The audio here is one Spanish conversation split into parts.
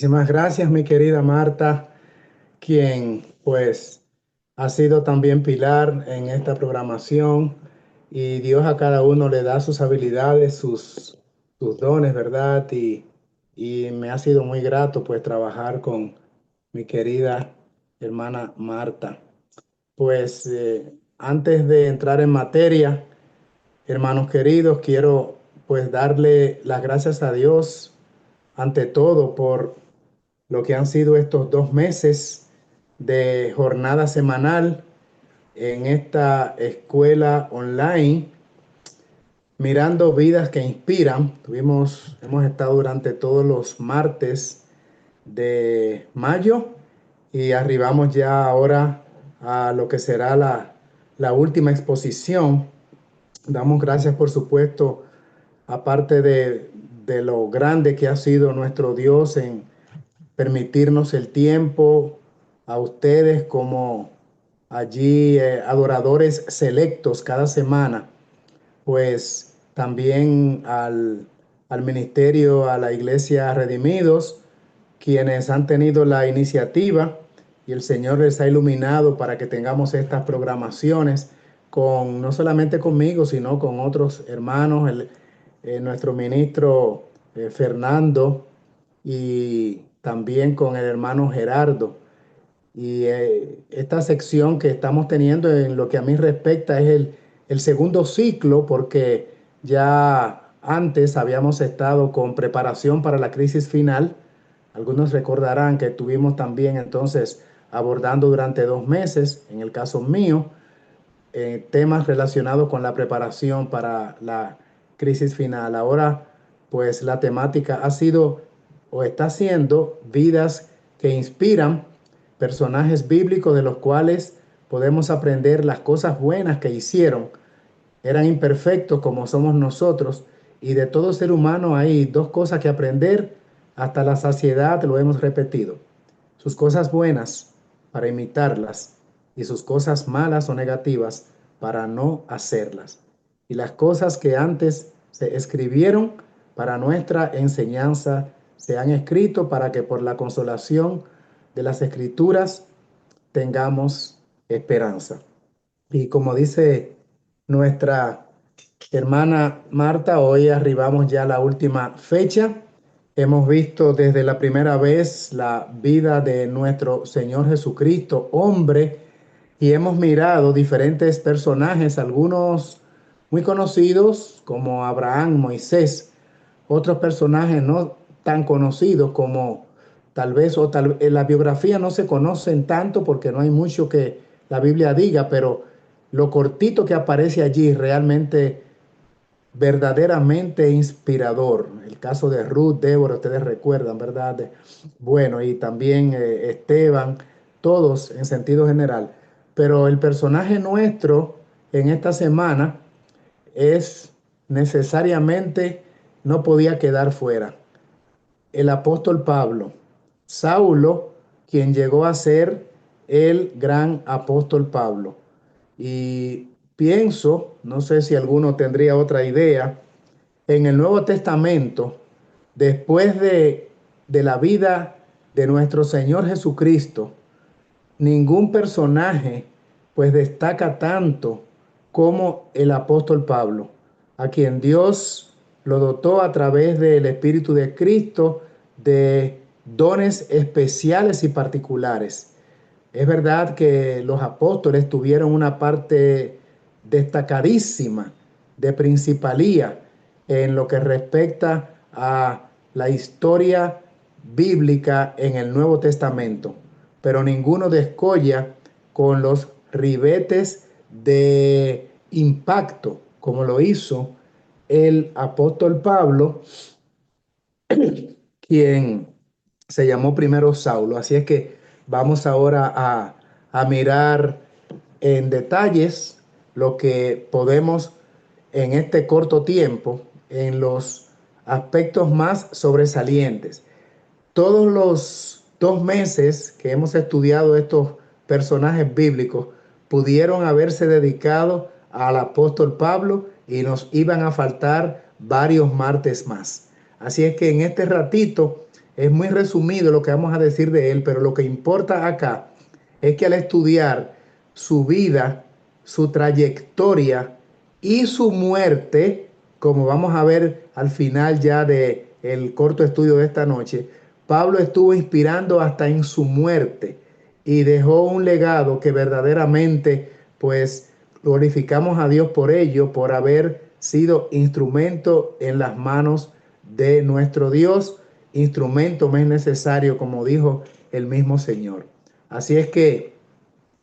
Muchísimas gracias, mi querida Marta, quien pues ha sido también pilar en esta programación y Dios a cada uno le da sus habilidades, sus dones, ¿verdad? Y me ha sido muy grato pues trabajar con mi querida hermana Marta. Pues antes de entrar en materia, hermanos queridos, quiero pues darle las gracias a Dios ante todo por lo que han sido estos 2 meses de jornada semanal en esta escuela online, mirando vidas que inspiran. Hemos estado durante todos los martes de mayo y arribamos ya ahora a lo que será la última exposición. Damos gracias, por supuesto, aparte de lo grande que ha sido nuestro Dios en permitirnos el tiempo a ustedes como allí adoradores selectos cada semana, pues también al ministerio, a la iglesia Redimidos, quienes han tenido la iniciativa y el Señor les ha iluminado para que tengamos estas programaciones con no solamente conmigo, sino con otros hermanos, nuestro ministro Fernando y también con el hermano Gerardo. Y esta sección que estamos teniendo en lo que a mí respecta es el segundo ciclo, porque ya antes habíamos estado con preparación para la crisis final. Algunos recordarán que estuvimos también entonces abordando durante 2 meses, en el caso mío, temas relacionados con la preparación para la crisis final. Ahora, pues la temática ha sido o está siendo vidas que inspiran, personajes bíblicos de los cuales podemos aprender las cosas buenas que hicieron. Eran imperfectos como somos nosotros, y de todo ser humano hay dos cosas que aprender hasta la saciedad, lo hemos repetido: sus cosas buenas para imitarlas y sus cosas malas o negativas para no hacerlas. Y las cosas que antes se escribieron para nuestra enseñanza se han escrito para que por la consolación de las escrituras tengamos esperanza. Y como dice nuestra hermana Marta, hoy arribamos ya a la última fecha. Hemos visto desde la primera vez la vida de nuestro Señor Jesucristo, hombre, y hemos mirado diferentes personajes, algunos muy conocidos como Abraham, Moisés, otros personajes no tan conocidos como tal vez, en la biografía no se conocen tanto porque no hay mucho que la Biblia diga, pero lo cortito que aparece allí realmente verdaderamente inspirador. El caso de Ruth, Débora, ustedes recuerdan, ¿verdad? Bueno, y también Esteban, todos en sentido general. Pero el personaje nuestro en esta semana es necesariamente, no podía quedar fuera, el apóstol Pablo, Saulo, quien llegó a ser el gran apóstol Pablo. Y pienso, no sé si alguno tendría otra idea, en el Nuevo Testamento, después de la vida de nuestro Señor Jesucristo, ningún personaje pues destaca tanto como el apóstol Pablo, a quien Dios lo dotó a través del Espíritu de Cristo de dones especiales y particulares. Es verdad que los apóstoles tuvieron una parte destacadísima de principalía en lo que respecta a la historia bíblica en el Nuevo Testamento, pero ninguno descolla con los ribetes de impacto como lo hizo el apóstol Pablo, quien se llamó primero Saulo. Así es que vamos ahora a mirar en detalles lo que podemos en este corto tiempo, en los aspectos más sobresalientes. Todos los 2 meses que hemos estudiado estos personajes bíblicos pudieron haberse dedicado al apóstol Pablo y nos iban a faltar varios martes más. Así es que en este ratito es muy resumido lo que vamos a decir de él, pero lo que importa acá es que al estudiar su vida, su trayectoria y su muerte, como vamos a ver al final ya de el corto estudio de esta noche, Pablo estuvo inspirando hasta en su muerte y dejó un legado que verdaderamente pues glorificamos a Dios por ello, por haber sido instrumento en las manos de nuestro Dios, instrumento más necesario, como dijo el mismo Señor. Así es que,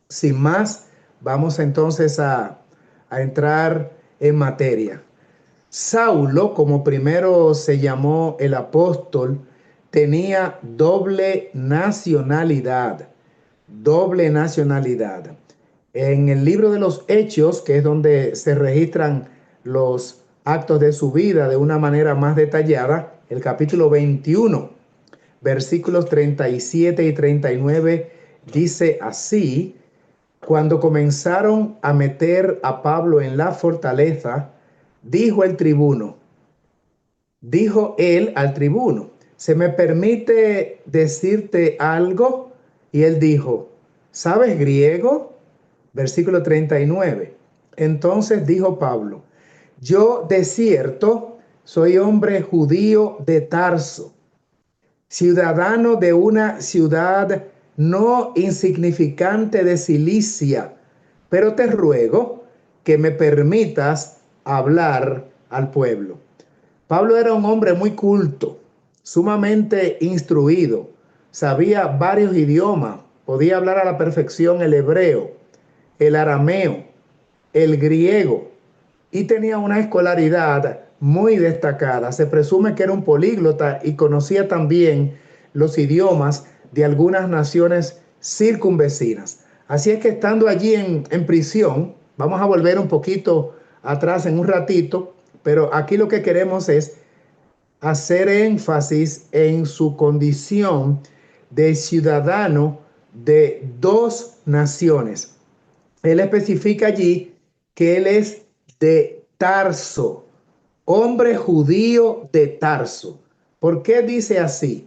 sin más, vamos entonces a entrar en materia. Saulo, como primero se llamó el apóstol, tenía doble nacionalidad. Doble nacionalidad. En el libro de los Hechos, que es donde se registran los actos de su vida de una manera más detallada, el capítulo 21, versículos 37 y 39, dice así: cuando comenzaron a meter a Pablo en la fortaleza, dijo el tribuno, dijo él al tribuno, ¿se me permite decirte algo? Y él dijo, ¿sabes griego? Versículo 39. Entonces dijo Pablo, yo de cierto soy hombre judío de Tarso, ciudadano de una ciudad no insignificante de Cilicia, pero te ruego que me permitas hablar al pueblo. Pablo era un hombre muy culto, sumamente instruido, sabía varios idiomas, podía hablar a la perfección el hebreo, el arameo, el griego y tenía una escolaridad muy destacada. Se presume que era un políglota y conocía también los idiomas de algunas naciones circunvecinas. Así es que estando allí en prisión, vamos a volver un poquito atrás en un ratito, pero aquí lo que queremos es hacer énfasis en su condición de ciudadano de dos naciones. Él especifica allí que él es de Tarso, hombre judío de Tarso. ¿Por qué dice así?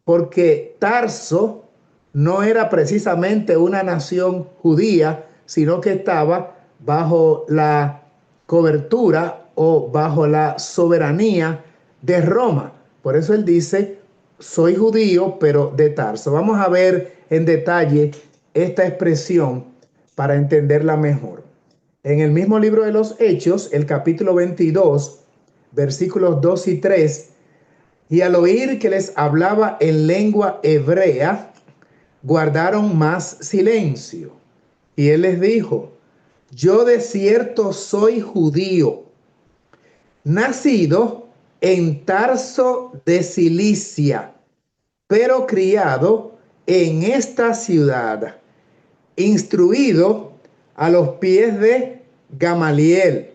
Porque Tarso no era precisamente una nación judía, sino que estaba bajo la cobertura o bajo la soberanía de Roma. Por eso él dice, soy judío, pero de Tarso. Vamos a ver en detalle esta expresión para entenderla mejor. En el mismo libro de los Hechos, el capítulo 22, versículos 2 y 3, y al oír que les hablaba en lengua hebrea, guardaron más silencio. Y él les dijo, yo de cierto soy judío, nacido en Tarso de Cilicia, pero criado en esta ciudad, instruido a los pies de Gamaliel,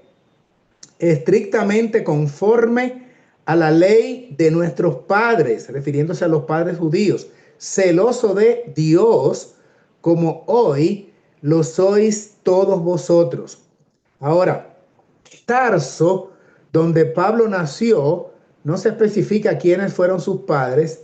estrictamente conforme a la ley de nuestros padres, refiriéndose a los padres judíos, celoso de Dios, como hoy lo sois todos vosotros. Ahora, Tarso, donde Pablo nació, no se especifica quiénes fueron sus padres,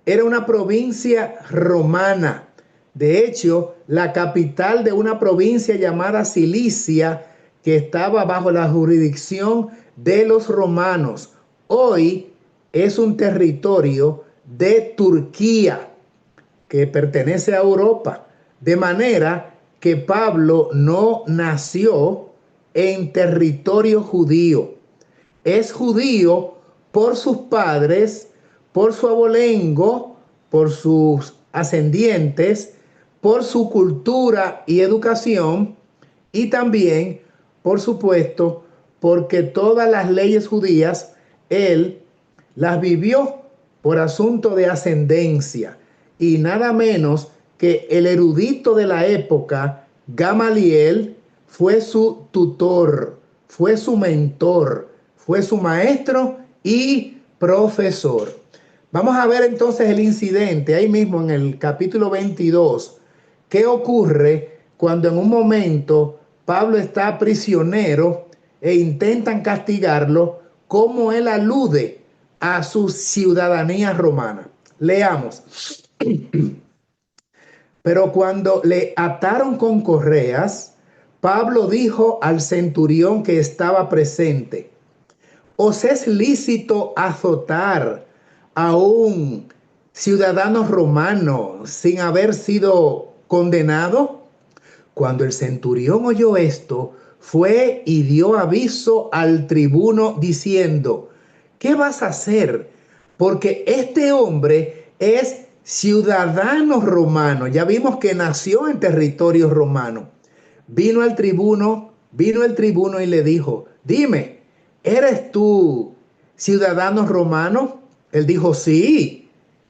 era una provincia romana. De hecho, la capital de una provincia llamada Cilicia, que estaba bajo la jurisdicción de los romanos, hoy es un territorio de Turquía que pertenece a Europa. De manera que Pablo no nació en territorio judío. Es judío por sus padres, por su abolengo, por sus ascendientes, por su cultura y educación y también, por supuesto, porque todas las leyes judías él las vivió por asunto de ascendencia y nada menos que el erudito de la época, Gamaliel, fue su tutor, fue su mentor, fue su maestro y profesor. Vamos a ver entonces el incidente ahí mismo en el capítulo 22. ¿Qué ocurre cuando en un momento Pablo está prisionero e intentan castigarlo? ¿Cómo él alude a su ciudadanía romana? Leamos. Pero cuando le ataron con correas, Pablo dijo al centurión que estaba presente: ¿os es lícito azotar a un ciudadano romano sin haber sido condenado? Cuando el centurión oyó esto, fue y dio aviso al tribuno diciendo: ¿qué vas a hacer? Porque este hombre es ciudadano romano. Ya vimos que nació en territorio romano. Vino el tribuno y le dijo: dime, ¿eres tú ciudadano romano? Él dijo: sí.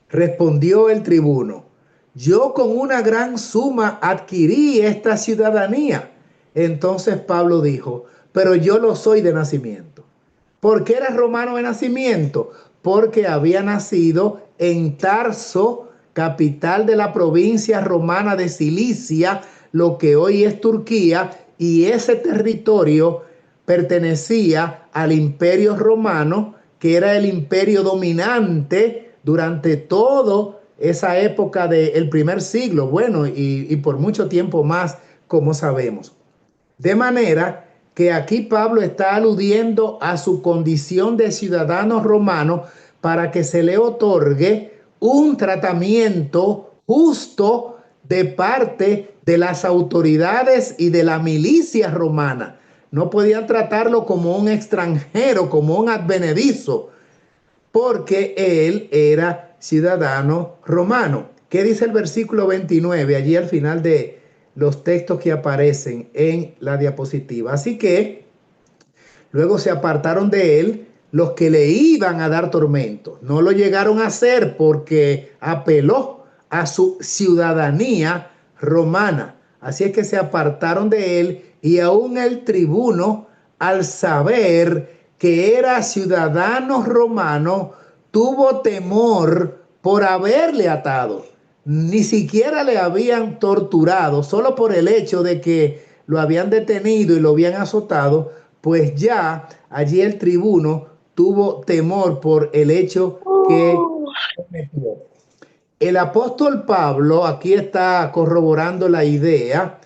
Respondió el tribuno: yo con una gran suma adquirí esta ciudadanía. Entonces Pablo dijo: pero yo lo soy de nacimiento. ¿Por qué eres romano de nacimiento? Porque había nacido en Tarso, capital de la provincia romana de Cilicia, lo que hoy es Turquía, y ese territorio pertenecía al imperio romano, que era el imperio dominante durante toda esa época del primer siglo, bueno, y por mucho tiempo más, como sabemos. De manera que aquí Pablo está aludiendo a su condición de ciudadano romano para que se le otorgue un tratamiento justo de parte de las autoridades y de la milicia romana. No podían tratarlo como un extranjero, como un advenedizo, porque él era ciudadano romano. ¿Qué dice el versículo 29 allí al final de los textos que aparecen en la diapositiva? Así que luego se apartaron de él los que le iban a dar tormento. No lo llegaron a hacer porque apeló a su ciudadanía romana. Así es que se apartaron de él, y aún el tribuno, al saber que era ciudadano romano, tuvo temor por haberle atado. Ni siquiera le habían torturado, solo por el hecho de que lo habían detenido y lo habían azotado, pues ya allí el tribuno tuvo temor por el hecho que cometió. El apóstol Pablo, aquí está corroborando la idea,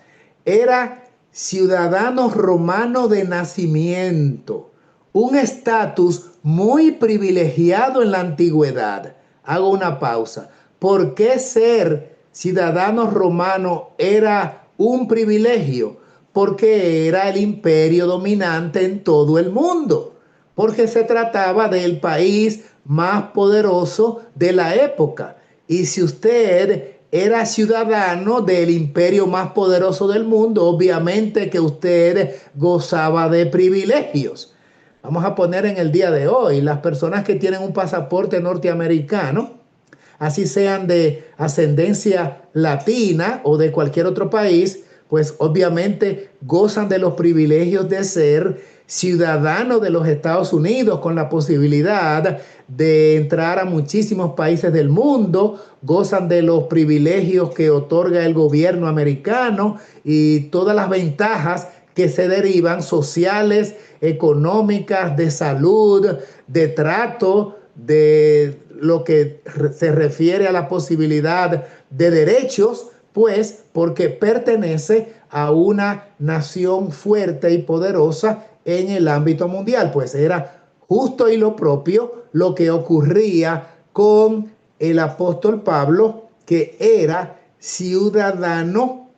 era ciudadano romano de nacimiento, un estatus muy privilegiado en la antigüedad. Hago una pausa. ¿Por qué ser ciudadano romano era un privilegio? Porque era el imperio dominante en todo el mundo, porque se trataba del país más poderoso de la época. Y si usted era ciudadano del imperio más poderoso del mundo, obviamente que usted gozaba de privilegios. Vamos a poner en el día de hoy, las personas que tienen un pasaporte norteamericano, así sean de ascendencia latina o de cualquier otro país, pues obviamente gozan de los privilegios de ser ciudadanos de los Estados Unidos, con la posibilidad de entrar a muchísimos países del mundo, gozan de los privilegios que otorga el gobierno americano y todas las ventajas que se derivan sociales, económicas, de salud, de trato, de lo que se refiere a la posibilidad de derechos, pues porque pertenece a una nación fuerte y poderosa en el ámbito mundial. Pues era justo y lo propio lo que ocurría con el apóstol Pablo, que era ciudadano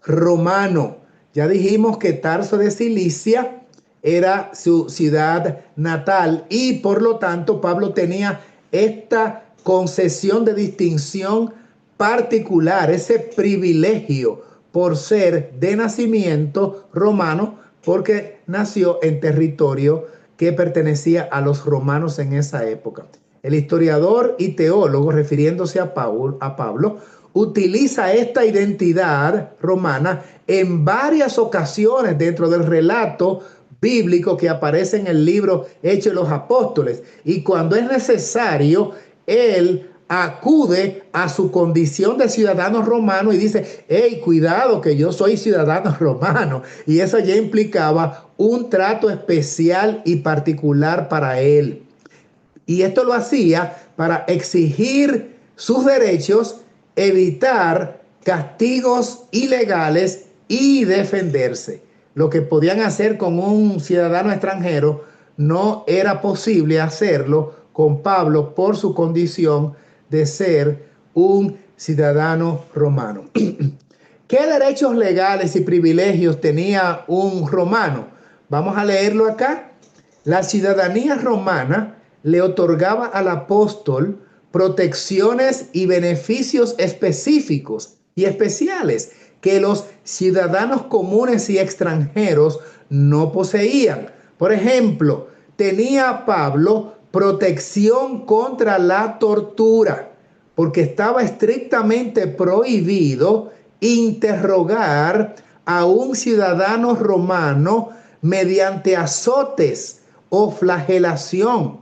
romano. Ya dijimos que Tarso de Cilicia era su ciudad natal, y por lo tanto Pablo tenía esta concesión de distinción particular, ese privilegio por ser de nacimiento romano, porque nació en territorio que pertenecía a los romanos en esa época. El historiador y teólogo, refiriéndose a Pablo, utiliza esta identidad romana en varias ocasiones dentro del relato bíblico que aparece en el libro Hechos de los Apóstoles. Y cuando es necesario, él acude a su condición de ciudadano romano y dice: hey, cuidado que yo soy ciudadano romano. Y eso ya implicaba un trato especial y particular para él. Y esto lo hacía para exigir sus derechos, evitar castigos ilegales y defenderse. Lo que podían hacer con un ciudadano extranjero no era posible hacerlo con Pablo por su condición de ser un ciudadano romano. ¿Qué derechos legales y privilegios tenía un romano? Vamos a leerlo acá. La ciudadanía romana le otorgaba al apóstol protecciones y beneficios específicos y especiales que los ciudadanos comunes y extranjeros no poseían. Por ejemplo, tenía Pablo protección contra la tortura, porque estaba estrictamente prohibido interrogar a un ciudadano romano mediante azotes o flagelación,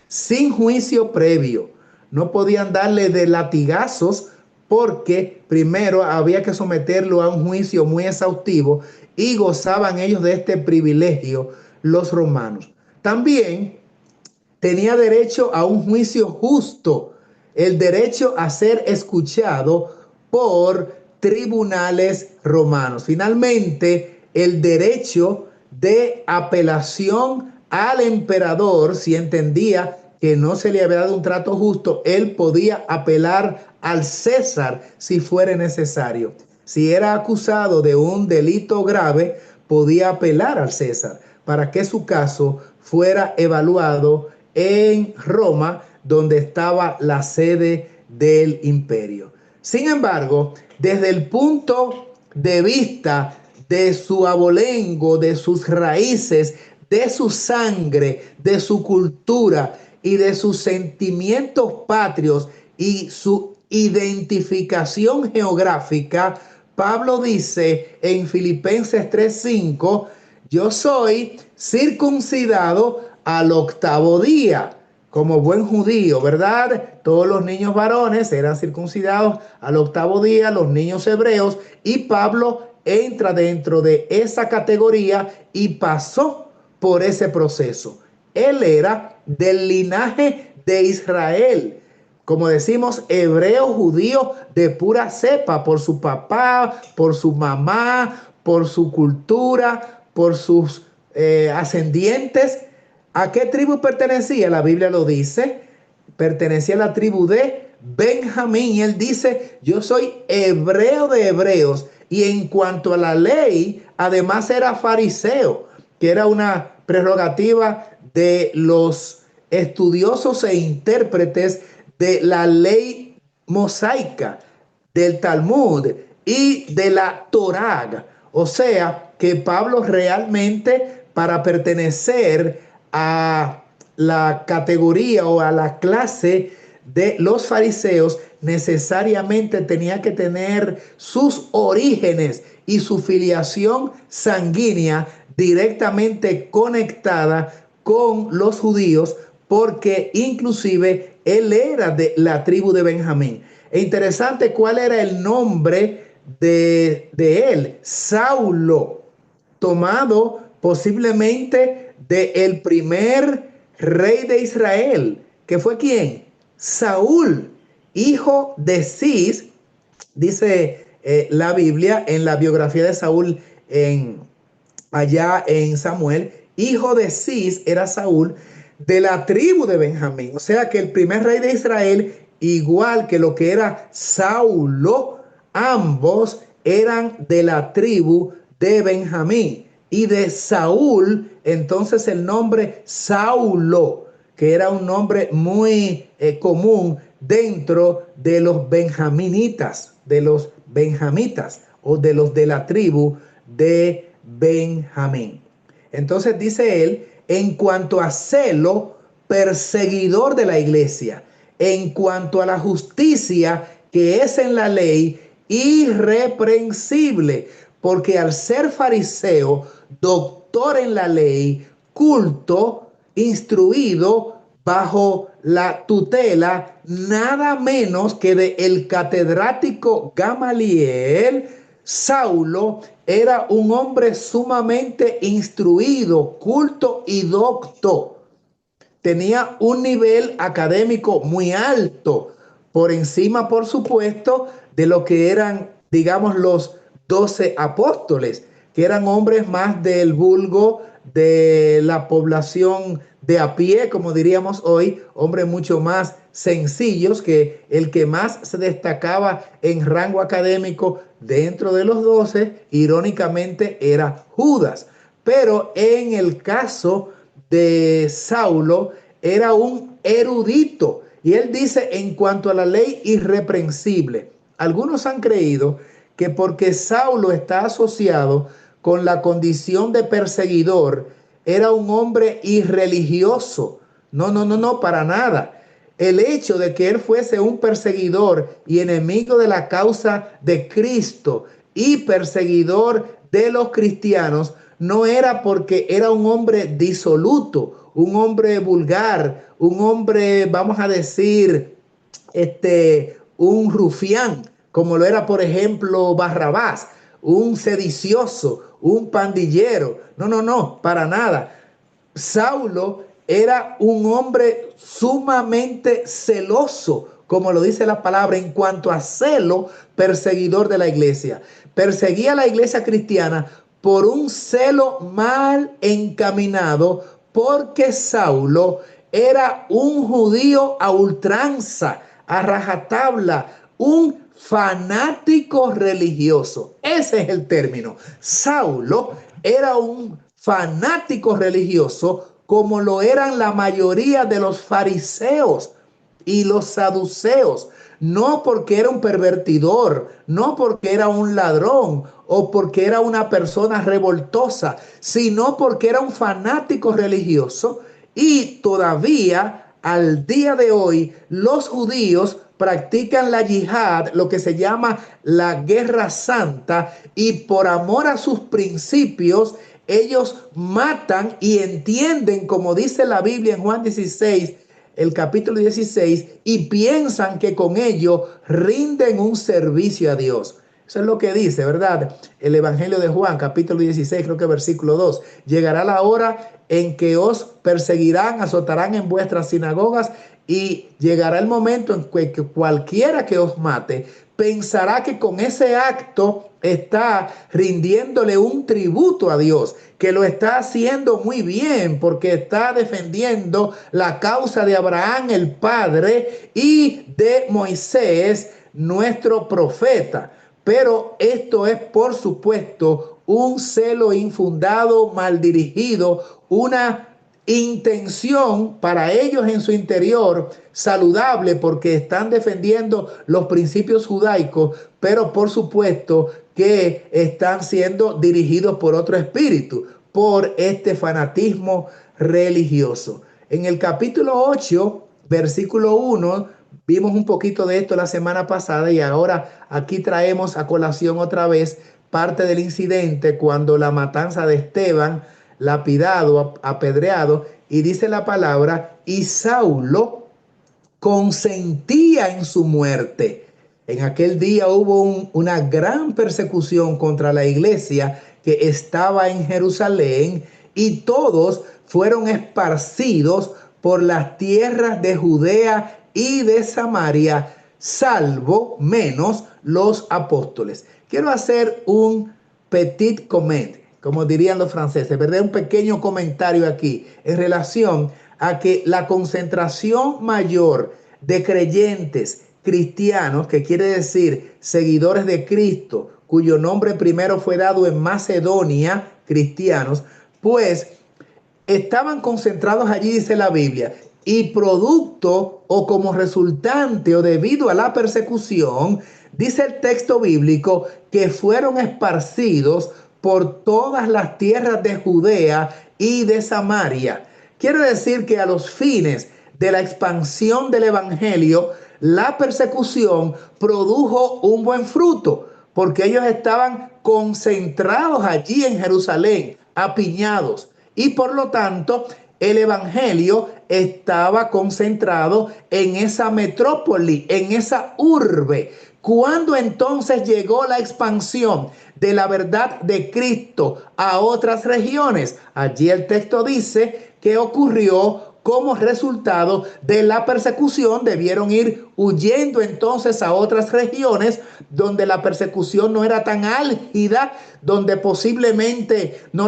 sin juicio previo. No podían darle de latigazos porque primero había que someterlo a un juicio muy exhaustivo y gozaban ellos de este privilegio los romanos. También tenía derecho a un juicio justo, el derecho a ser escuchado por tribunales romanos. Finalmente, el derecho de apelación al emperador, si entendía que no se le había dado un trato justo, él podía apelar al César si fuera necesario. Si era acusado de un delito grave, podía apelar al César para que su caso fuera evaluado en Roma, donde estaba la sede del imperio. Sin embargo, desde el punto de vista de su abolengo, de sus raíces, de su sangre, de su cultura y de sus sentimientos patrios y su identificación geográfica, Pablo dice en Filipenses 3:5, yo soy circuncidado al octavo día, como buen judío, ¿verdad? Todos los niños varones eran circuncidados al octavo día, los niños hebreos, y Pablo entra dentro de esa categoría y pasó por ese proceso. Él era del linaje de Israel, como decimos, hebreo, judío de pura cepa, por su papá, por su mamá, por su cultura, por sus ascendientes. ¿A qué tribu pertenecía? La Biblia lo dice. Pertenecía a la tribu de Benjamín. Y él dice, yo soy hebreo de hebreos. Y en cuanto a la ley, además era fariseo, que era una prerrogativa de los estudiosos e intérpretes de la ley mosaica, del Talmud y de la Torá. O sea, que Pablo realmente, para pertenecer a la categoría o a la clase de los fariseos, necesariamente tenía que tener sus orígenes y su filiación sanguínea directamente conectada con los judíos, porque inclusive él era de la tribu de Benjamín. E interesante cuál era el nombre de él, Saulo, tomado posiblemente de el primer rey de Israel, que fue ¿quién? Saúl, hijo de Cis, dice la Biblia en la biografía de Saúl allá en Samuel, hijo de Cis era Saúl de la tribu de Benjamín. O sea que el primer rey de Israel, igual que lo que era Saulo, ambos eran de la tribu de Benjamín. Y de Saúl, entonces el nombre Saulo, que era un nombre muy común dentro de los benjaminitas, o de los de la tribu de Benjamín. Entonces dice él, en cuanto a celo, perseguidor de la iglesia, en cuanto a la justicia que es en la ley, irreprensible, porque al ser fariseo, doctor en la ley, culto, instruido bajo la tutela nada menos que de el catedrático Gamaliel, Saulo era un hombre sumamente instruido, culto y docto. tenía un nivel académico muy alto, por encima, por supuesto, de lo que eran, digamos, los 12 apóstoles, que eran hombres más del vulgo de la población de a pie, como diríamos hoy, hombres mucho más sencillos, que el que más se destacaba en rango académico dentro de los 12, irónicamente, era Judas. Pero en el caso de Saulo, era un erudito. Y él dice, en cuanto a la ley irreprensible, algunos han creído que porque Saulo está asociado con la condición de perseguidor, era un hombre irreligioso. No, no, no, no, para nada. El hecho de que él fuese un perseguidor y enemigo de la causa de Cristo y perseguidor de los cristianos no era porque era un hombre disoluto, un hombre vulgar, un hombre, vamos a decir, un rufián, como lo era, por ejemplo, Barrabás, un sedicioso, un pandillero. No, no, no, para nada. Saulo era un hombre sumamente celoso, como lo dice la palabra, en cuanto a celo, perseguidor de la iglesia. Perseguía a la iglesia cristiana por un celo mal encaminado, porque Saulo era un judío a ultranza, a rajatabla, un fanático religioso. Ese es el término. Saulo era un fanático religioso, como lo eran la mayoría de los fariseos y los saduceos. No porque era un pervertidor, no porque era un ladrón o porque era una persona revoltosa, sino porque era un fanático religioso. Y todavía al día de hoy los judíos practican la yihad, lo que se llama la guerra santa, y por amor a sus principios ellos matan y entienden, como dice la Biblia en Juan 16, el capítulo 16, y piensan que con ello rinden un servicio a Dios. Eso es lo que dice, ¿verdad? El Evangelio de Juan, capítulo 16, creo que versículo 2. Llegará la hora en que os perseguirán, azotarán en vuestras sinagogas, y llegará el momento en que cualquiera que os mate pensará que con ese acto está rindiéndole un tributo a Dios, que lo está haciendo muy bien porque está defendiendo la causa de Abraham, el padre, y de Moisés, nuestro profeta. Pero esto es, por supuesto, un celo infundado, mal dirigido, una intención para ellos en su interior saludable, porque están defendiendo los principios judaicos, pero por supuesto que están siendo dirigidos por otro espíritu, por este fanatismo religioso. En el capítulo 8, versículo 1, vimos un poquito de esto la semana pasada, y ahora aquí traemos a colación otra vez parte del incidente cuando la matanza de Esteban, lapidado, apedreado, y dice la palabra, y Saulo consentía en su muerte. En aquel día hubo una gran persecución contra la iglesia que estaba en Jerusalén, y todos fueron esparcidos por las tierras de Judea y de Samaria, salvo menos los apóstoles. Quiero hacer un petit comment, como dirían los franceses, ¿verdad? Un pequeño comentario aquí en relación a que la concentración mayor de creyentes cristianos, que quiere decir seguidores de Cristo, cuyo nombre primero fue dado en Macedonia, cristianos, pues estaban concentrados allí, dice la Biblia, y producto o como resultante o debido a la persecución, dice el texto bíblico, que fueron esparcidos por todas las tierras de Judea y de Samaria. Quiere decir que a los fines de la expansión del evangelio, la persecución produjo un buen fruto, porque ellos estaban concentrados allí en Jerusalén, apiñados, y por lo tanto el evangelio estaba concentrado en esa metrópoli, en esa urbe. Cuando entonces llegó la expansión de la verdad de Cristo a otras regiones, allí el texto dice que ocurrió como resultado de la persecución debieron ir huyendo entonces a otras regiones donde la persecución no era tan álgida, donde posiblemente no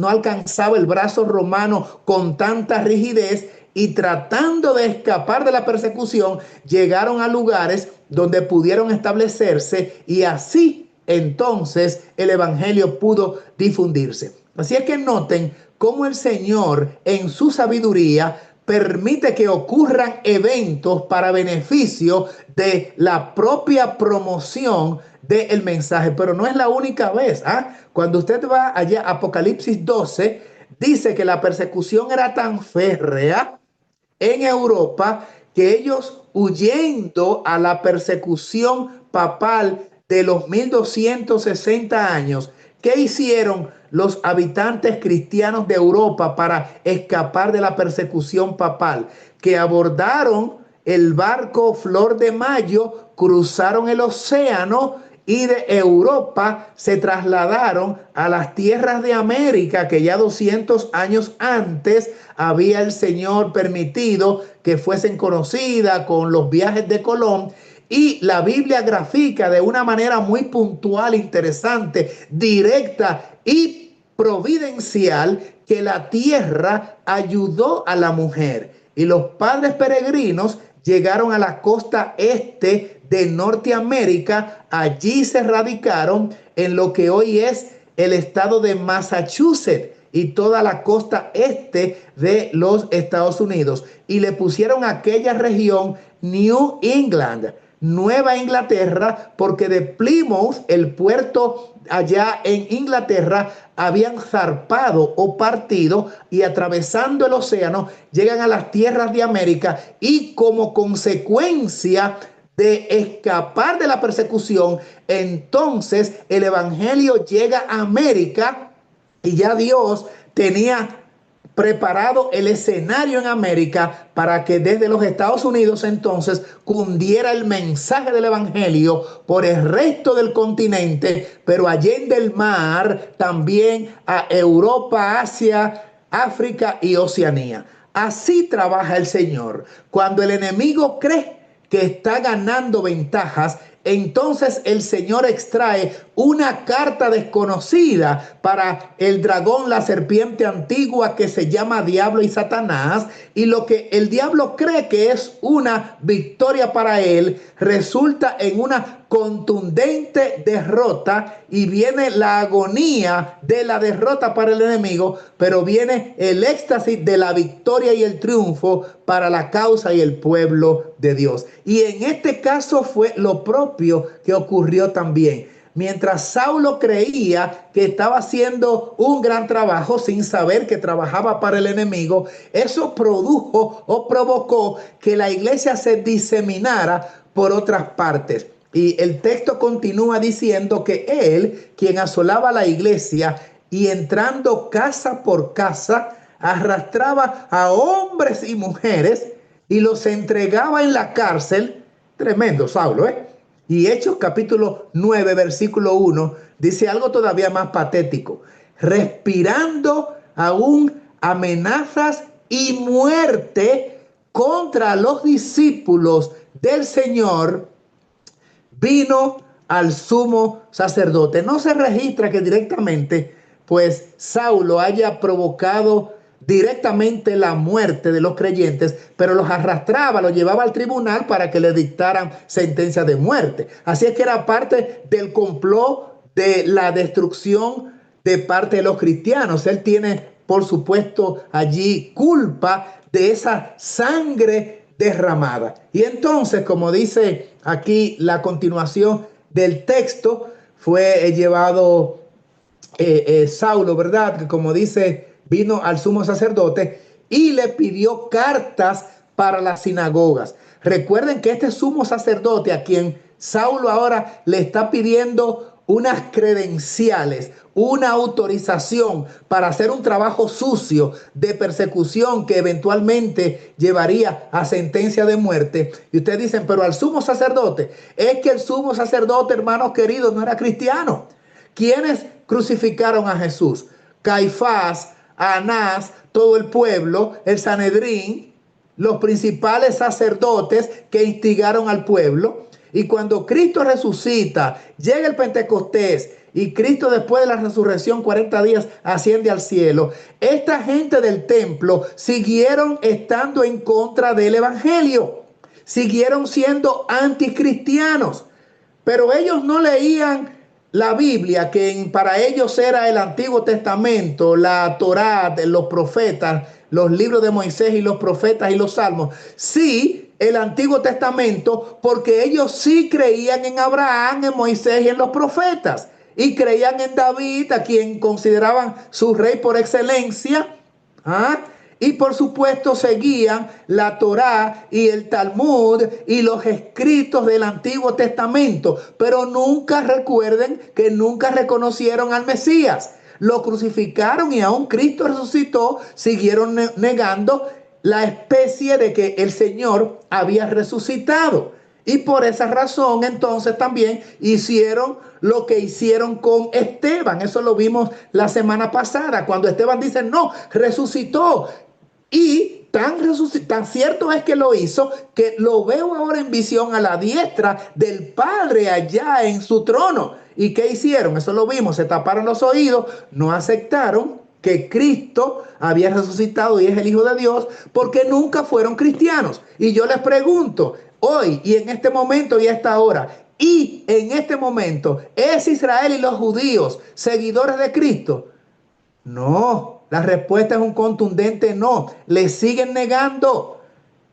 alcanzaba el brazo romano con tanta rigidez, y tratando de escapar de la persecución llegaron a lugares donde pudieron establecerse, y así entonces el evangelio pudo difundirse. Así es que noten cómo el Señor en su sabiduría permite que ocurran eventos para beneficio de la propia promoción del mensaje. Pero no es la única vez. Cuando usted va allá a Apocalipsis 12, dice que la persecución era tan férrea en Europa que ellos, huyendo a la persecución papal de los 1260 años, ¿qué hicieron los habitantes cristianos de Europa para escapar de la persecución papal? Que abordaron el barco Flor de Mayo, cruzaron el océano y de Europa se trasladaron a las tierras de América, que ya 200 años antes había el Señor permitido que fuesen conocidas con los viajes de Colón. Y la Biblia grafica de una manera muy puntual, interesante, directa y providencial que la tierra ayudó a la mujer. Y los padres peregrinos llegaron a la costa este de Norteamérica. Allí se radicaron en lo que hoy es el estado de Massachusetts y toda la costa este de los Estados Unidos. Y le pusieron a aquella región New England, Nueva Inglaterra, porque de Plymouth, el puerto allá en Inglaterra, habían zarpado o partido y atravesando el océano llegan a las tierras de América, y como consecuencia de escapar de la persecución, entonces el evangelio llega a América, y ya Dios tenía preparado el escenario en América para que desde los Estados Unidos entonces cundiera el mensaje del evangelio por el resto del continente, pero allende el mar también a Europa, Asia, África y Oceanía. Así trabaja el Señor. Cuando el enemigo cree que está ganando ventajas, entonces el Señor extrae una carta desconocida para el dragón, la serpiente antigua, que se llama Diablo y Satanás, y lo que el diablo cree que es una victoria para él resulta en una contundente derrota, y viene la agonía de la derrota para el enemigo, pero viene el éxtasis de la victoria y el triunfo para la causa y el pueblo de Dios. Y en este caso fue lo propio que ocurrió también. Mientras Saulo creía que estaba haciendo un gran trabajo sin saber que trabajaba para el enemigo, eso produjo o provocó que la iglesia se diseminara por otras partes. Y el texto continúa diciendo que él, quien asolaba la iglesia y entrando casa por casa, arrastraba a hombres y mujeres y los entregaba en la cárcel. Tremendo Saulo, ¿eh? Y Hechos capítulo 9, versículo 1, dice algo todavía más patético. Respirando aún amenazas y muerte contra los discípulos del Señor, vino al sumo sacerdote. No se registra que directamente, pues, Saulo haya provocado directamente la muerte de los creyentes, pero los arrastraba, los llevaba al tribunal para que le dictaran sentencia de muerte. Así es que era parte del complot de la destrucción de parte de los cristianos. Él tiene, por supuesto, allí culpa de esa sangre derramada. Y entonces, como dice aquí la continuación del texto, fue llevado Saulo, ¿verdad? Que como dice, vino al sumo sacerdote y le pidió cartas para las sinagogas. Recuerden que este sumo sacerdote, a quien Saulo ahora le está pidiendo unas credenciales, una autorización para hacer un trabajo sucio de persecución que eventualmente llevaría a sentencia de muerte. Y ustedes dicen, pero al sumo sacerdote, es que el sumo sacerdote, hermanos queridos, no era cristiano. ¿Quiénes crucificaron a Jesús? Caifás, Anás, todo el pueblo, el Sanedrín, los principales sacerdotes que instigaron al pueblo. Y cuando Cristo resucita, llega el Pentecostés y Cristo después de la resurrección 40 días asciende al cielo. Esta gente del templo siguieron estando en contra del evangelio. Siguieron siendo anticristianos. Pero ellos no leían la Biblia, que para ellos era el Antiguo Testamento, la Torá, los profetas, los libros de Moisés y los profetas y los salmos. Sí, el Antiguo Testamento, porque ellos sí creían en Abraham, en Moisés y en los profetas. Y creían en David, a quien consideraban su rey por excelencia. ¿Ah? Y por supuesto seguían la Torá y el Talmud y los escritos del Antiguo Testamento, pero nunca, recuerden que nunca reconocieron al Mesías. Lo crucificaron y aún Cristo resucitó, siguieron negando la especie de que el Señor había resucitado. Y por esa razón entonces también hicieron lo que hicieron con Esteban. Eso lo vimos la semana pasada, cuando Esteban dice, no, resucitó. Y tan cierto es que lo hizo, que lo veo ahora en visión a la diestra del Padre allá en su trono. ¿Y qué hicieron? Eso lo vimos, se taparon los oídos, no aceptaron que Cristo había resucitado y es el Hijo de Dios, porque nunca fueron cristianos. Y yo les pregunto, hoy y en este momento y a esta hora, y en este momento, ¿es Israel y los judíos seguidores de Cristo? No, la respuesta es un contundente no. Le siguen negando,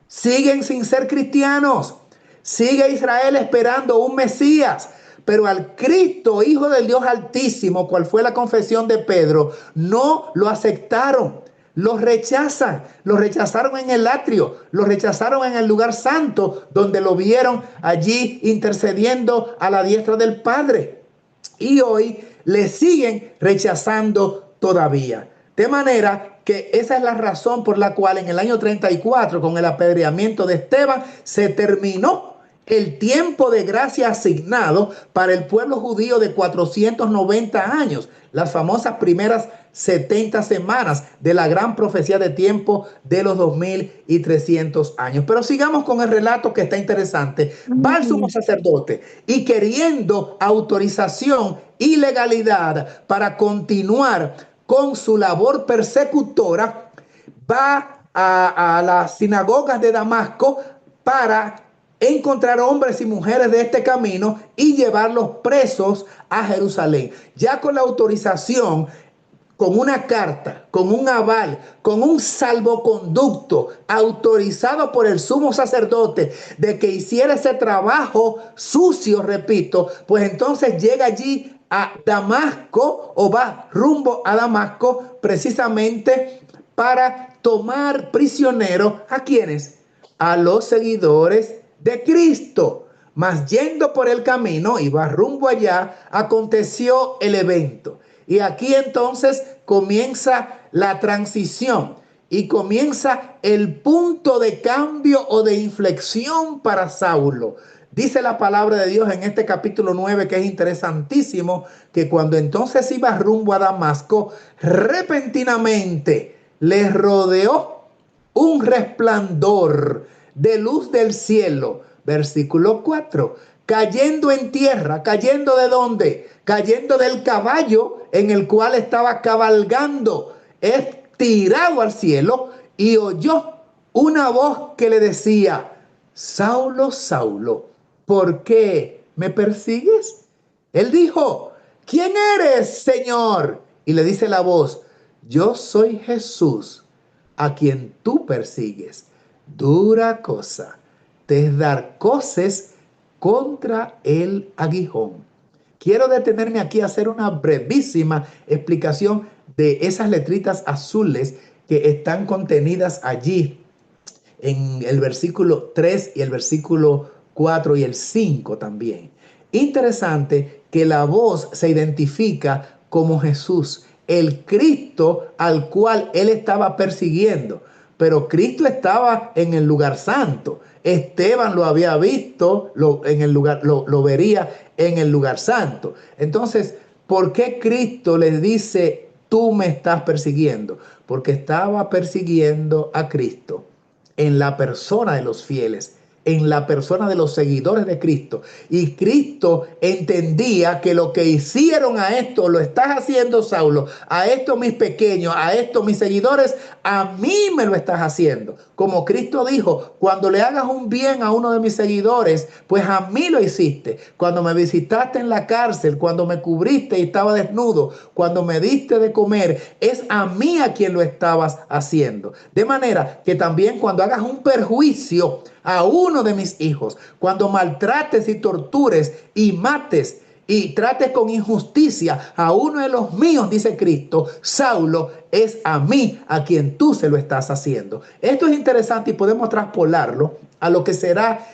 siguen sin ser cristianos. Sigue Israel esperando un Mesías. Pero al Cristo, Hijo del Dios Altísimo, cual fue la confesión de Pedro, no lo aceptaron. Lo rechazan, lo rechazaron en el atrio, lo rechazaron en el lugar santo, donde lo vieron allí intercediendo a la diestra del Padre. Y hoy le siguen rechazando todavía. De manera que esa es la razón por la cual en el año 34, con el apedreamiento de Esteban, se terminó el tiempo de gracia asignado para el pueblo judío de 490 años, las famosas primeras 70 semanas de la gran profecía de tiempo de los 2300 años. Pero sigamos con el relato que está interesante. Va el sumo sacerdote y, queriendo autorización y legalidad para continuar con su labor persecutora, va a las sinagogas de Damasco para encontrar hombres y mujeres de este camino y llevarlos presos a Jerusalén. Ya con la autorización, con una carta, con un aval, con un salvoconducto autorizado por el sumo sacerdote de que hiciera ese trabajo sucio, repito, pues entonces llega allí a Damasco, o va rumbo a Damasco precisamente para tomar prisioneros a quienes, a los seguidores de Cristo. Mas yendo por el camino, iba rumbo allá, aconteció el evento. Y aquí entonces comienza la transición y comienza el punto de cambio o de inflexión para Saulo. Dice la palabra de Dios en este capítulo 9, que es interesantísimo, que cuando entonces iba rumbo a Damasco, repentinamente le rodeó un resplandor de luz del cielo. Versículo 4. Cayendo en tierra. ¿Cayendo de dónde? Cayendo del caballo en el cual estaba cabalgando. Es tirado al cielo y oyó una voz que le decía: Saulo, Saulo, ¿por qué me persigues? Él dijo: ¿quién eres, Señor? Y le dice la voz: yo soy Jesús, a quien tú persigues. Dura cosa te es dar coces contra el aguijón. Quiero detenerme aquí a hacer una brevísima explicación de esas letritas azules que están contenidas allí en el versículo 3 y el versículo 4 y el 5 también. Interesante que la voz se identifica como Jesús, el Cristo al cual él estaba persiguiendo. Pero Cristo estaba en el lugar santo. Esteban lo había visto en el lugar, lo vería en el lugar santo. Entonces, ¿por qué Cristo le dice tú me estás persiguiendo? Porque estaba persiguiendo a Cristo en la persona de los fieles, en la persona de los seguidores de Cristo. Y Cristo entendía que lo que hicieron a esto, lo estás haciendo, Saulo, a estos mis pequeños, a estos mis seguidores, a mí me lo estás haciendo. Como Cristo dijo, cuando le hagas un bien a uno de mis seguidores, pues a mí lo hiciste. Cuando me visitaste en la cárcel, cuando me cubriste y estaba desnudo, cuando me diste de comer, es a mí a quien lo estabas haciendo. De manera que también cuando hagas un perjuicio a uno de mis hijos, cuando maltrates y tortures y mates y trates con injusticia a uno de los míos, dice Cristo, Saulo, es a mí a quien tú se lo estás haciendo. Esto es interesante y podemos traspolarlo a lo que será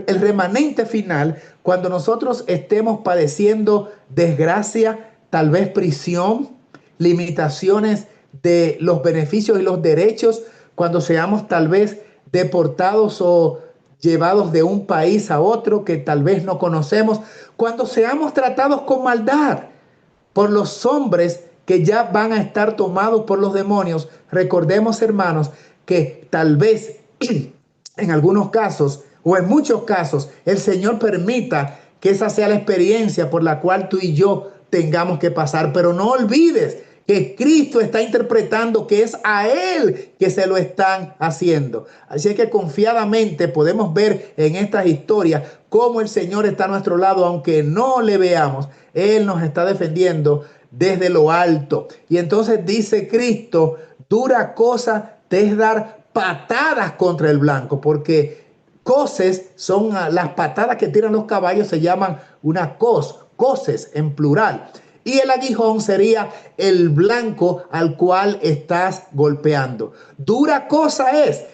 el remanente final cuando nosotros estemos padeciendo desgracia, tal vez prisión, limitaciones de los beneficios y los derechos, cuando seamos tal vez deportados o llevados de un país a otro que tal vez no conocemos, cuando seamos tratados con maldad por los hombres que ya van a estar tomados por los demonios. Recordemos, hermanos, que tal vez en algunos casos o en muchos casos el Señor permita que esa sea la experiencia por la cual tú y yo tengamos que pasar. Pero no olvides que Cristo está interpretando que es a Él que se lo están haciendo. Así que confiadamente podemos ver en estas historias cómo el Señor está a nuestro lado, aunque no le veamos. Él nos está defendiendo desde lo alto. Y entonces dice Cristo, dura cosa te es dar patadas contra el blanco, porque coces son las patadas que tiran los caballos, se llaman una coces en plural. Y el aguijón sería el blanco al cual estás golpeando. Dura cosa es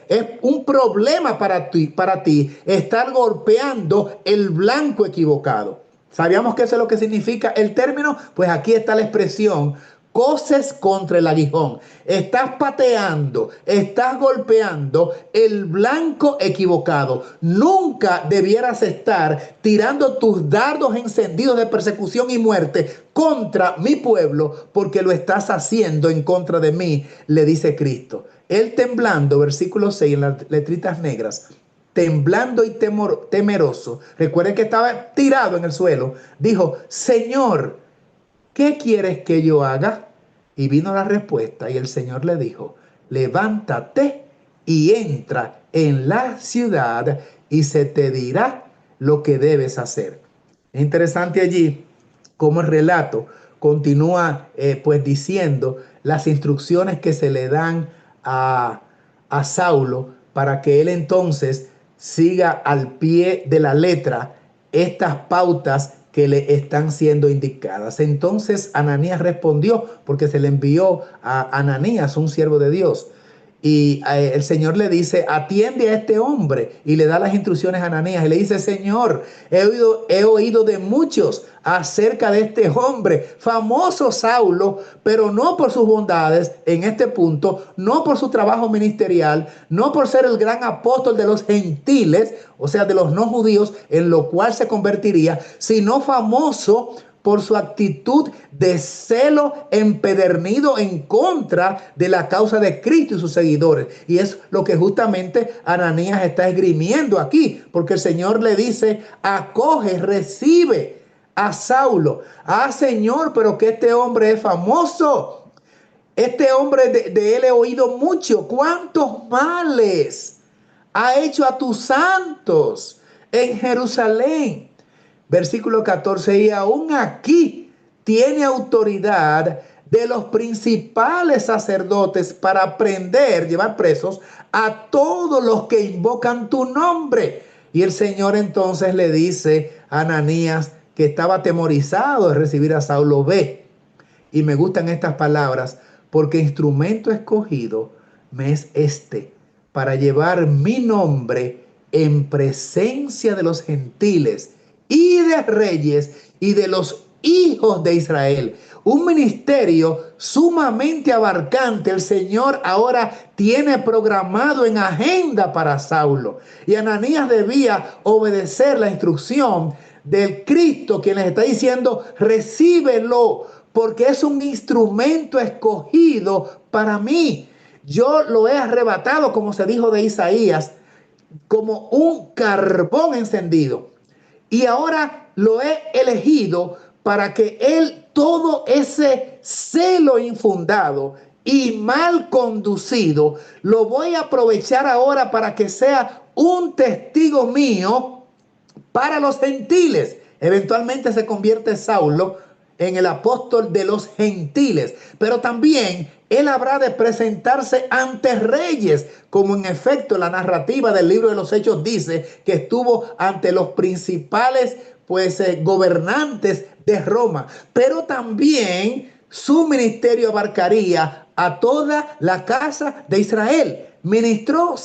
un problema para ti estar golpeando el blanco equivocado. ¿Sabíamos que eso es lo que significa el término? Pues aquí está la expresión. Coces contra el aguijón. Estás pateando, estás golpeando el blanco equivocado. Nunca debieras estar tirando tus dardos encendidos de persecución y muerte contra mi pueblo, porque lo estás haciendo en contra de mí, le dice Cristo. Él temblando, versículo 6 en las letritas negras, temblando y temeroso, recuerden que estaba tirado en el suelo, dijo, Señor, ¿qué quieres que yo haga? Y vino la respuesta y el Señor le dijo, levántate y entra en la ciudad y se te dirá lo que debes hacer. Es interesante allí cómo el relato continúa pues diciendo las instrucciones que se le dan a Saulo para que él entonces siga al pie de la letra estas pautas que le están siendo indicadas. Entonces Ananías respondió, porque se le envió a Ananías, un siervo de Dios. Y el Señor le dice, atiende a este hombre. Y le da las instrucciones a Ananías. Y le dice, Señor, he oído de muchos acerca de este hombre, famoso Saulo, pero no por sus bondades en este punto, no por su trabajo ministerial, no por ser el gran apóstol de los gentiles, o sea, de los no judíos, en lo cual se convertiría, sino famoso por su actitud de celo empedernido en contra de la causa de Cristo y sus seguidores. Y es lo que justamente Ananías está esgrimiendo aquí, porque el Señor le dice, acoge, recibe a Saulo. Ah, Señor, pero que este hombre es famoso. Este hombre de él he oído mucho. ¿Cuántos males ha hecho a tus santos en Jerusalén? Versículo 14, y aún aquí tiene autoridad de los principales sacerdotes para prender, llevar presos a todos los que invocan tu nombre. Y el Señor entonces le dice a Ananías, que estaba atemorizado de recibir a Saulo, ve. Y me gustan estas palabras, porque instrumento escogido me es este, para llevar mi nombre en presencia de los gentiles y de reyes y de los hijos de Israel. Un ministerio sumamente abarcante el Señor ahora tiene programado en agenda para Saulo. Y Ananías debía obedecer la instrucción del Cristo, quien les está diciendo, recíbelo, porque es un instrumento escogido para mí. Yo lo he arrebatado, como se dijo de Isaías, como un carbón encendido. Y ahora lo he elegido para que él, todo ese celo infundado y mal conducido, lo voy a aprovechar ahora para que sea un testigo mío para los gentiles. Eventualmente se convierte Saulo en el apóstol de los gentiles, pero también él habrá de presentarse ante reyes, como en efecto la narrativa del libro de los Hechos dice que estuvo ante los principales gobernantes de Roma, pero también su ministerio abarcaría a toda la casa de Israel. Ministró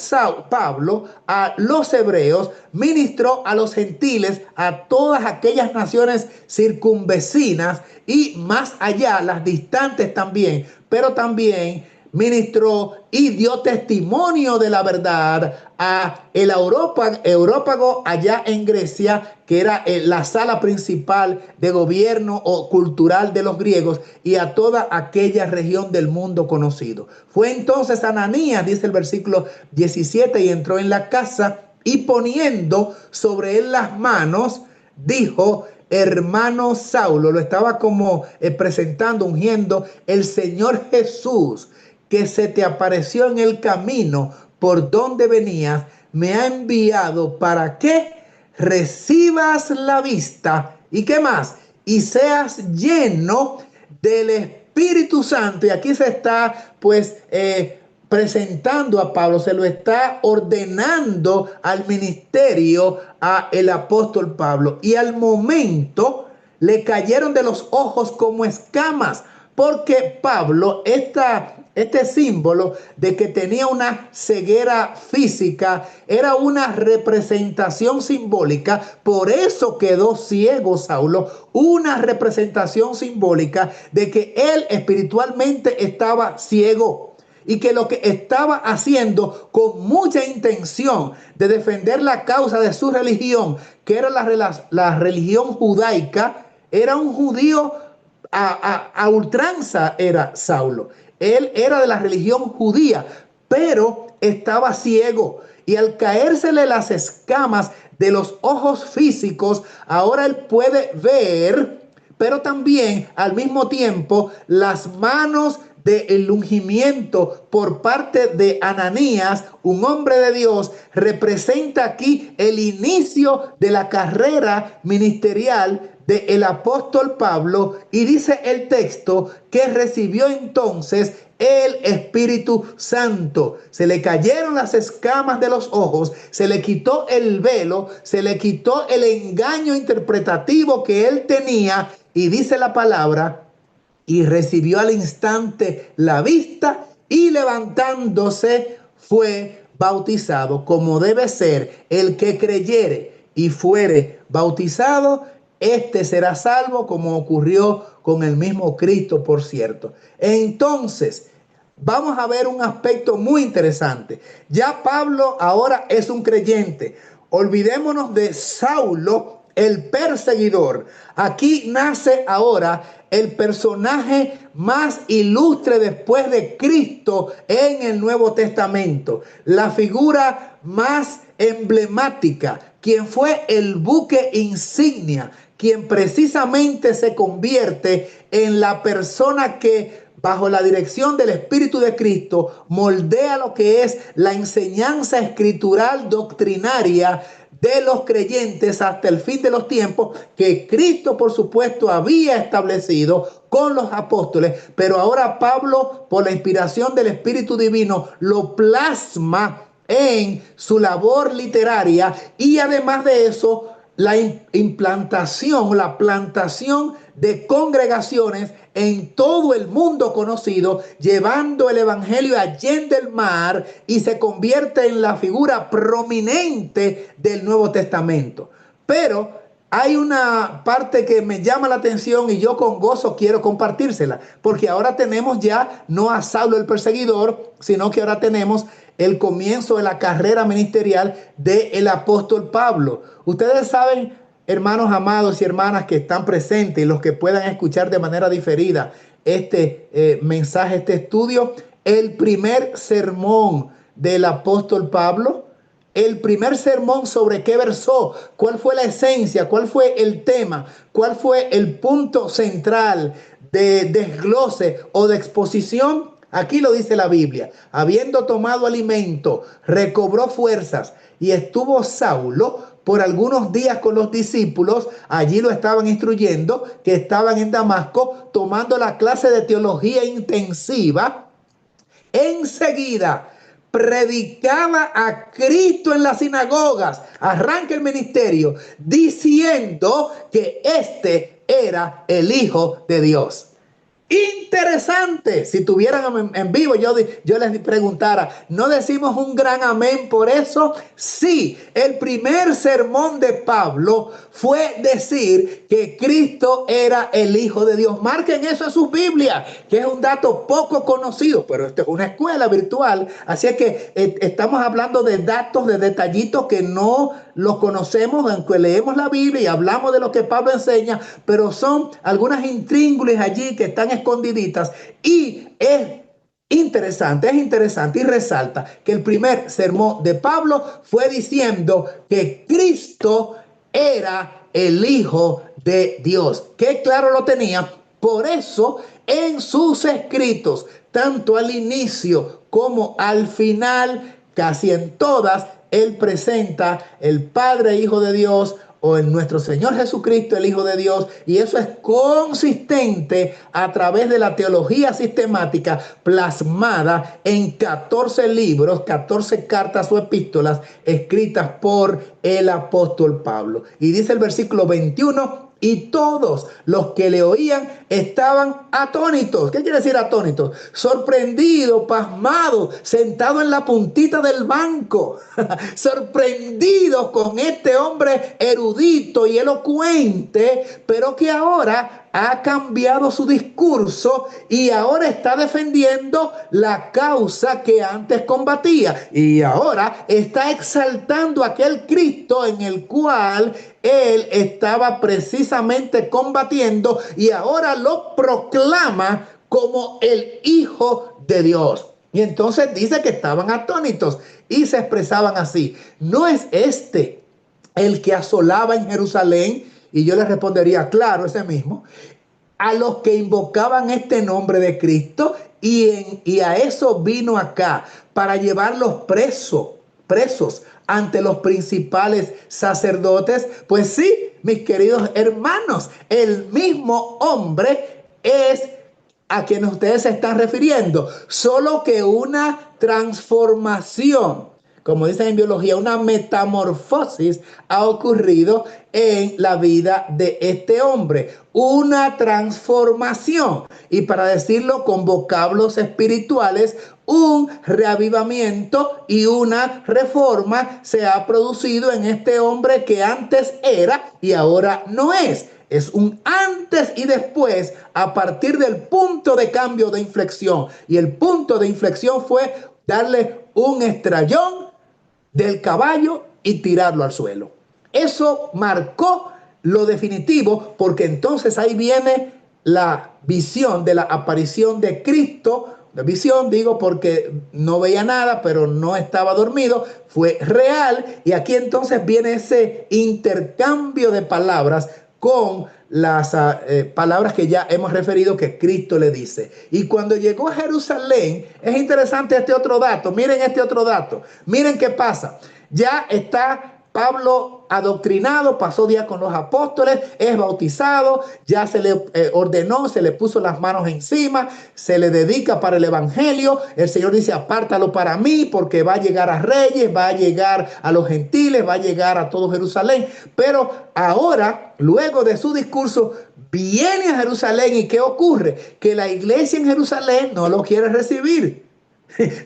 Pablo a los hebreos, ministró a los gentiles, a todas aquellas naciones circunvecinas y más allá, las distantes también, pero también ministró y dio testimonio de la verdad a el Európago allá en Grecia, que era la sala principal de gobierno o cultural de los griegos, y a toda aquella región del mundo conocido. Fue entonces Ananías, dice el versículo 17, y entró en la casa y poniendo sobre él las manos, dijo: hermano Saulo, lo estaba como presentando, ungiendo: el Señor Jesús, que se te apareció en el camino por donde venías, me ha enviado para que recibas la vista. ¿Y qué más? Y seas lleno del Espíritu Santo. Y aquí se está presentando a Pablo, se lo está ordenando al ministerio a el apóstol Pablo. Y al momento le cayeron de los ojos como escamas, porque Pablo, este símbolo de que tenía una ceguera física, era una representación simbólica. Por eso quedó ciego Saulo, una representación simbólica de que él espiritualmente estaba ciego, y que lo que estaba haciendo con mucha intención de defender la causa de su religión, que era la religión judaica, era un judío a ultranza, era Saulo. Él era de la religión judía, pero estaba ciego. Y al caérsele las escamas de los ojos físicos, ahora él puede ver, pero también al mismo tiempo las manos del ungimiento por parte de Ananías, un hombre de Dios, representa aquí el inicio de la carrera ministerial del apóstol Pablo. Y dice el texto que recibió entonces el Espíritu Santo. Se le cayeron las escamas de los ojos, se le quitó el velo, se le quitó el engaño interpretativo que él tenía, y dice la palabra: y recibió al instante la vista, y levantándose fue bautizado. Como debe ser, el que creyere y fuere bautizado, este será salvo, como ocurrió con el mismo Cristo, por cierto. Entonces, vamos a ver un aspecto muy interesante. Ya Pablo ahora es un creyente. Olvidémonos de Saulo, el perseguidor. Aquí nace ahora el personaje más ilustre después de Cristo en el Nuevo Testamento, la figura más emblemática, quien fue el buque insignia, quien precisamente se convierte en la persona que, bajo la dirección del Espíritu de Cristo, moldea lo que es la enseñanza escritural doctrinaria de los creyentes hasta el fin de los tiempos, que Cristo, por supuesto, había establecido con los apóstoles, pero ahora Pablo, por la inspiración del Espíritu Divino, lo plasma en su labor literaria. Y además de eso, la implantación, la plantación de congregaciones en todo el mundo conocido, llevando el evangelio allende el mar, y se convierte en la figura prominente del Nuevo Testamento. Pero hay una parte que me llama la atención y yo con gozo quiero compartírsela, porque ahora tenemos ya no a Saulo el perseguidor, sino que ahora tenemos el comienzo de la carrera ministerial del apóstol Pablo. Ustedes saben hermanos amados y hermanas que están presentes y los que puedan escuchar de manera diferida este mensaje, este estudio, el primer sermón del apóstol Pablo, el primer sermón sobre qué versó, cuál fue la esencia, cuál fue el tema, cuál fue el punto central de desglose o de exposición. Aquí lo dice la Biblia: habiendo tomado alimento, recobró fuerzas y estuvo Saulo por algunos días con los discípulos. Allí lo estaban instruyendo, que estaban en Damasco tomando la clase de teología intensiva. Enseguida predicaba a Cristo en las sinagogas, arranca el ministerio, diciendo que este era el Hijo de Dios. Interesante. Si tuvieran en vivo, yo les preguntara, ¿no decimos un gran amén por eso? Sí, el primer sermón de Pablo fue decir que Cristo era el Hijo de Dios. Marquen eso en sus Biblias, que es un dato poco conocido, pero esto es una escuela virtual, así es que estamos hablando de datos, de detallitos que no los conocemos, aunque leemos la Biblia y hablamos de lo que Pablo enseña, pero son algunas intríngulis allí que están escondiditas, y es interesante y resalta que el primer sermón de Pablo fue diciendo que Cristo era el Hijo de Dios. Que claro lo tenía. Por eso en sus escritos, tanto al inicio como al final, casi en todas, él presenta el Padre e Hijo de Dios, o en nuestro Señor Jesucristo, el Hijo de Dios, y eso es consistente a través de la teología sistemática plasmada en 14 libros, 14 cartas o epístolas escritas por el apóstol Pablo. Y dice el versículo 21: y todos los que le oían estaban atónitos. ¿Qué quiere decir atónitos? Sorprendidos, pasmados, sentados en la puntita del banco, sorprendidos con este hombre erudito y elocuente, pero que ahora ha cambiado su discurso y ahora está defendiendo la causa que antes combatía, y ahora está exaltando a aquel Cristo en el cual él estaba precisamente combatiendo, y ahora lo proclama como el Hijo de Dios. Y entonces dice que estaban atónitos y se expresaban así: ¿no es este el que asolaba en Jerusalén? Y yo les respondería: claro, ese mismo. A los que invocaban este nombre de Cristo, y a eso vino acá, para llevarlos presos ante los principales sacerdotes. Pues sí, mis queridos hermanos, el mismo hombre es a quien ustedes se están refiriendo, solo que una transformación, como dicen en biología, una metamorfosis ha ocurrido en la vida de este hombre, una transformación, y para decirlo con vocablos espirituales, un reavivamiento y una reforma se ha producido en este hombre que antes era y ahora no es. Es un antes y después a partir del punto de cambio de inflexión. Y el punto de inflexión fue darle un estrellón del caballo y tirarlo al suelo. Eso marcó lo definitivo, porque entonces ahí viene la visión de la aparición de Cristo. La visión, digo, porque no veía nada, pero no estaba dormido, fue real. Y aquí entonces viene ese intercambio de palabras con las palabras que ya hemos referido que Cristo le dice. Y cuando llegó a Jerusalén, es interesante este otro dato. Miren este otro dato. Miren qué pasa. Ya está Pablo adoctrinado, pasó día con los apóstoles, es bautizado, ya se le ordenó, se le puso las manos encima, se le dedica para el evangelio. El Señor dice: apártalo para mí, porque va a llegar a reyes, va a llegar a los gentiles, va a llegar a todo Jerusalén. Pero ahora, luego de su discurso, viene a Jerusalén, y ¿qué ocurre? Que la iglesia en Jerusalén no lo quiere recibir.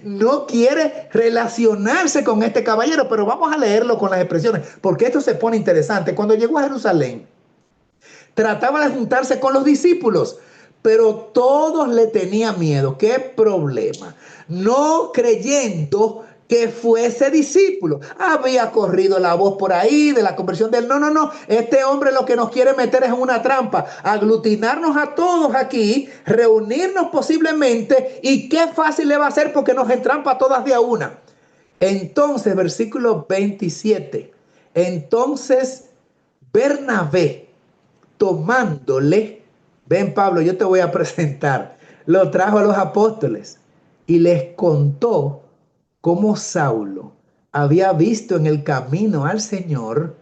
No quiere relacionarse con este caballero, pero vamos a leerlo con las expresiones, porque esto se pone interesante. Cuando llegó a Jerusalén, trataba de juntarse con los discípulos, pero todos le tenían miedo. ¿Qué problema? No creyendo que fuese discípulo. Había corrido la voz por ahí de la conversión de él. No, no, no. Este hombre lo que nos quiere meter es en una trampa. Aglutinarnos a todos aquí, reunirnos posiblemente. Y qué fácil le va a hacer porque nos entrampa todas de a una. Entonces, versículo 27. Entonces, Bernabé, tomándole, ven Pablo, yo te voy a presentar, lo trajo a los apóstoles y les contó cómo Saulo había visto en el camino al Señor,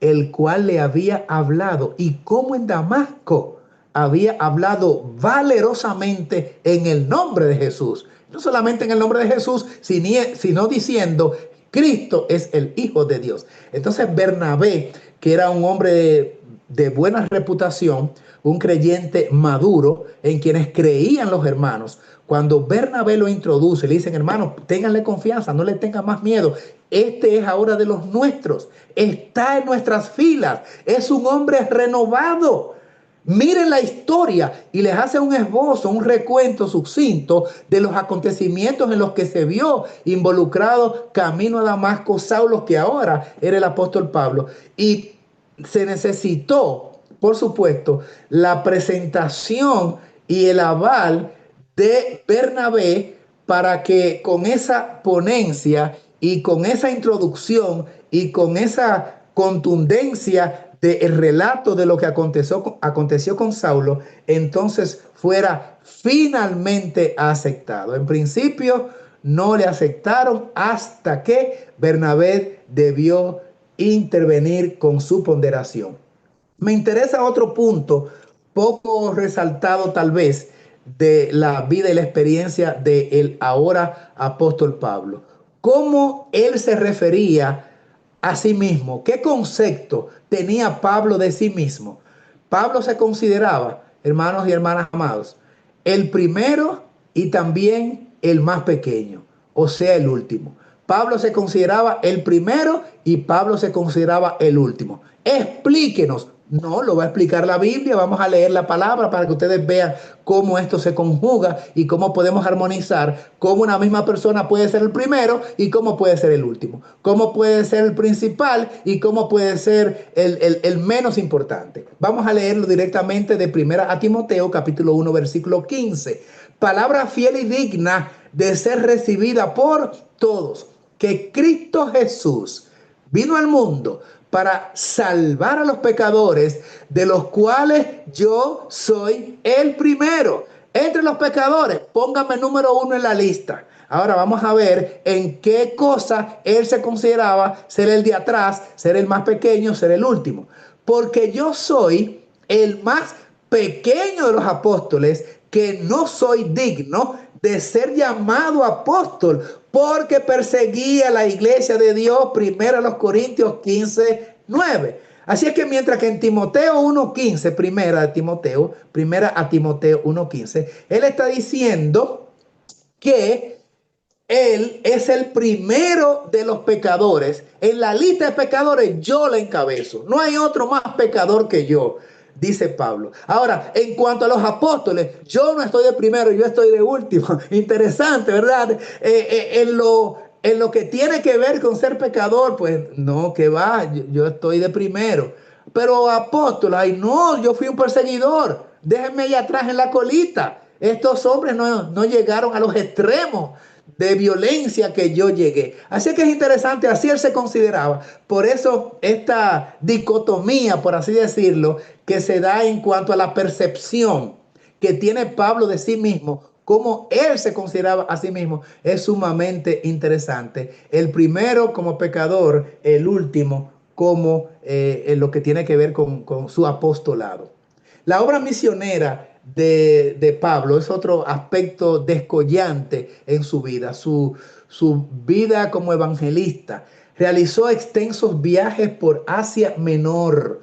el cual le había hablado, y cómo en Damasco había hablado valerosamente en el nombre de Jesús. No solamente en el nombre de Jesús, sino diciendo, Cristo es el Hijo de Dios. Entonces Bernabé, que era un hombre de buena reputación, un creyente maduro en quienes creían los hermanos, cuando Bernabé lo introduce, le dicen, hermanos, ténganle confianza, no le tengan más miedo. Este es ahora de los nuestros, está en nuestras filas, es un hombre renovado. Miren la historia y les hace un esbozo, un recuento sucinto de los acontecimientos en los que se vio involucrado camino a Damasco Saulo, que ahora era el apóstol Pablo. Y se necesitó, por supuesto, la presentación y el aval de Bernabé para que con esa ponencia y con esa introducción y con esa contundencia del relato de lo que aconteció con Saulo, entonces fuera finalmente aceptado. En principio no le aceptaron hasta que Bernabé debió intervenir con su ponderación. Me interesa otro punto, poco resaltado tal vez, de la vida y la experiencia del ahora apóstol Pablo. ¿Cómo él se refería a sí mismo? ¿Qué concepto tenía Pablo de sí mismo? Pablo se consideraba, hermanos y hermanas amados, el primero y también el más pequeño, o sea, el último. Pablo se consideraba el primero y Pablo se consideraba el último. Explíquenos. No, lo va a explicar la Biblia. Vamos a leer la palabra para que ustedes vean cómo esto se conjuga y cómo podemos armonizar, cómo una misma persona puede ser el primero y cómo puede ser el último, cómo puede ser el principal y cómo puede ser el menos importante. Vamos a leerlo directamente de 1 Timoteo capítulo 1 versículo 15. Palabra fiel y digna de ser recibida por todos, que Cristo Jesús vino al mundo para salvar a los pecadores, de los cuales yo soy el primero. Entre los pecadores, póngame número 1 en la lista. Ahora vamos a ver en qué cosa él se consideraba ser el de atrás, ser el más pequeño, ser el último. Porque yo soy el más pequeño de los apóstoles, que no soy digno de ser llamado apóstol, porque perseguía la iglesia de Dios. 1 Corintios 15, 9. Así es que mientras que en Timoteo 1:15, primera a Timoteo 1:15, él está diciendo que él es el primero de los pecadores. En la lista de pecadores yo le encabezo. No hay otro más pecador que yo, dice Pablo. Ahora, en cuanto a los apóstoles, yo no estoy de primero, yo estoy de último. Interesante, ¿verdad? En lo que tiene que ver con ser pecador, pues no, que va, yo estoy de primero. Pero apóstol, ay no, yo fui un perseguidor. Déjenme allá atrás en la colita. Estos hombres no llegaron a los extremos de violencia que yo llegué. Así que es interesante, así él se consideraba. Por eso esta dicotomía, por así decirlo, que se da en cuanto a la percepción que tiene Pablo de sí mismo, cómo él se consideraba a sí mismo, es sumamente interesante. El primero como pecador, el último como en lo que tiene que ver con su apostolado. La obra misionera de Pablo es otro aspecto descollante en su vida, su vida como evangelista. Realizó extensos viajes por Asia Menor,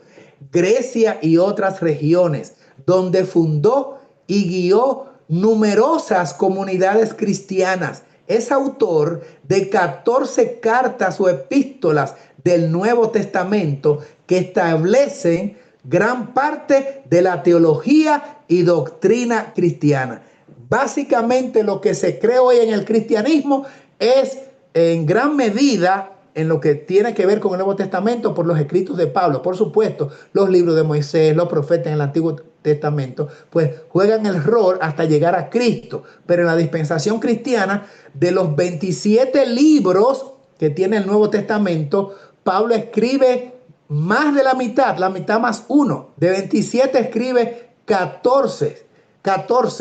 Grecia y otras regiones, donde fundó y guió numerosas comunidades cristianas. Es autor de 14 cartas o epístolas del Nuevo Testamento que establecen gran parte de la teología y doctrina cristiana. Básicamente lo que se cree hoy en el cristianismo es en gran medida en lo que tiene que ver con el Nuevo Testamento por los escritos de Pablo. Por supuesto, los libros de Moisés, los profetas en el Antiguo Testamento, pues juegan el rol hasta llegar a Cristo. Pero en la dispensación cristiana, de los 27 libros que tiene el Nuevo Testamento, Pablo escribe más de la mitad más uno. De 27 escribe 14,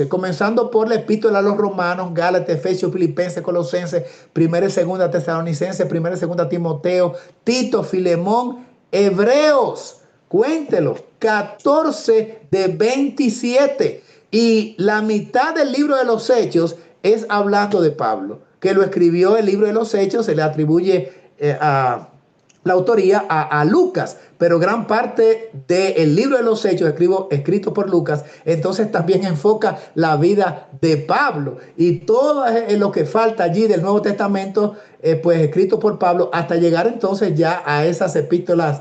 comenzando por la epístola a los Romanos, Gálatas, Efesios, Filipenses, Colosenses, primera y segunda Tesalonicenses, primera y segunda Timoteo, Tito, Filemón, Hebreos. Cuéntelo, 14 de 27. Y la mitad del libro de los Hechos es hablando de Pablo, que lo escribió el libro de los Hechos, se le atribuye a la autoría a Lucas, pero gran parte del libro de los Hechos escrito por Lucas, entonces también enfoca la vida de Pablo y todo lo que falta allí del Nuevo Testamento, pues escrito por Pablo, hasta llegar entonces ya a esas epístolas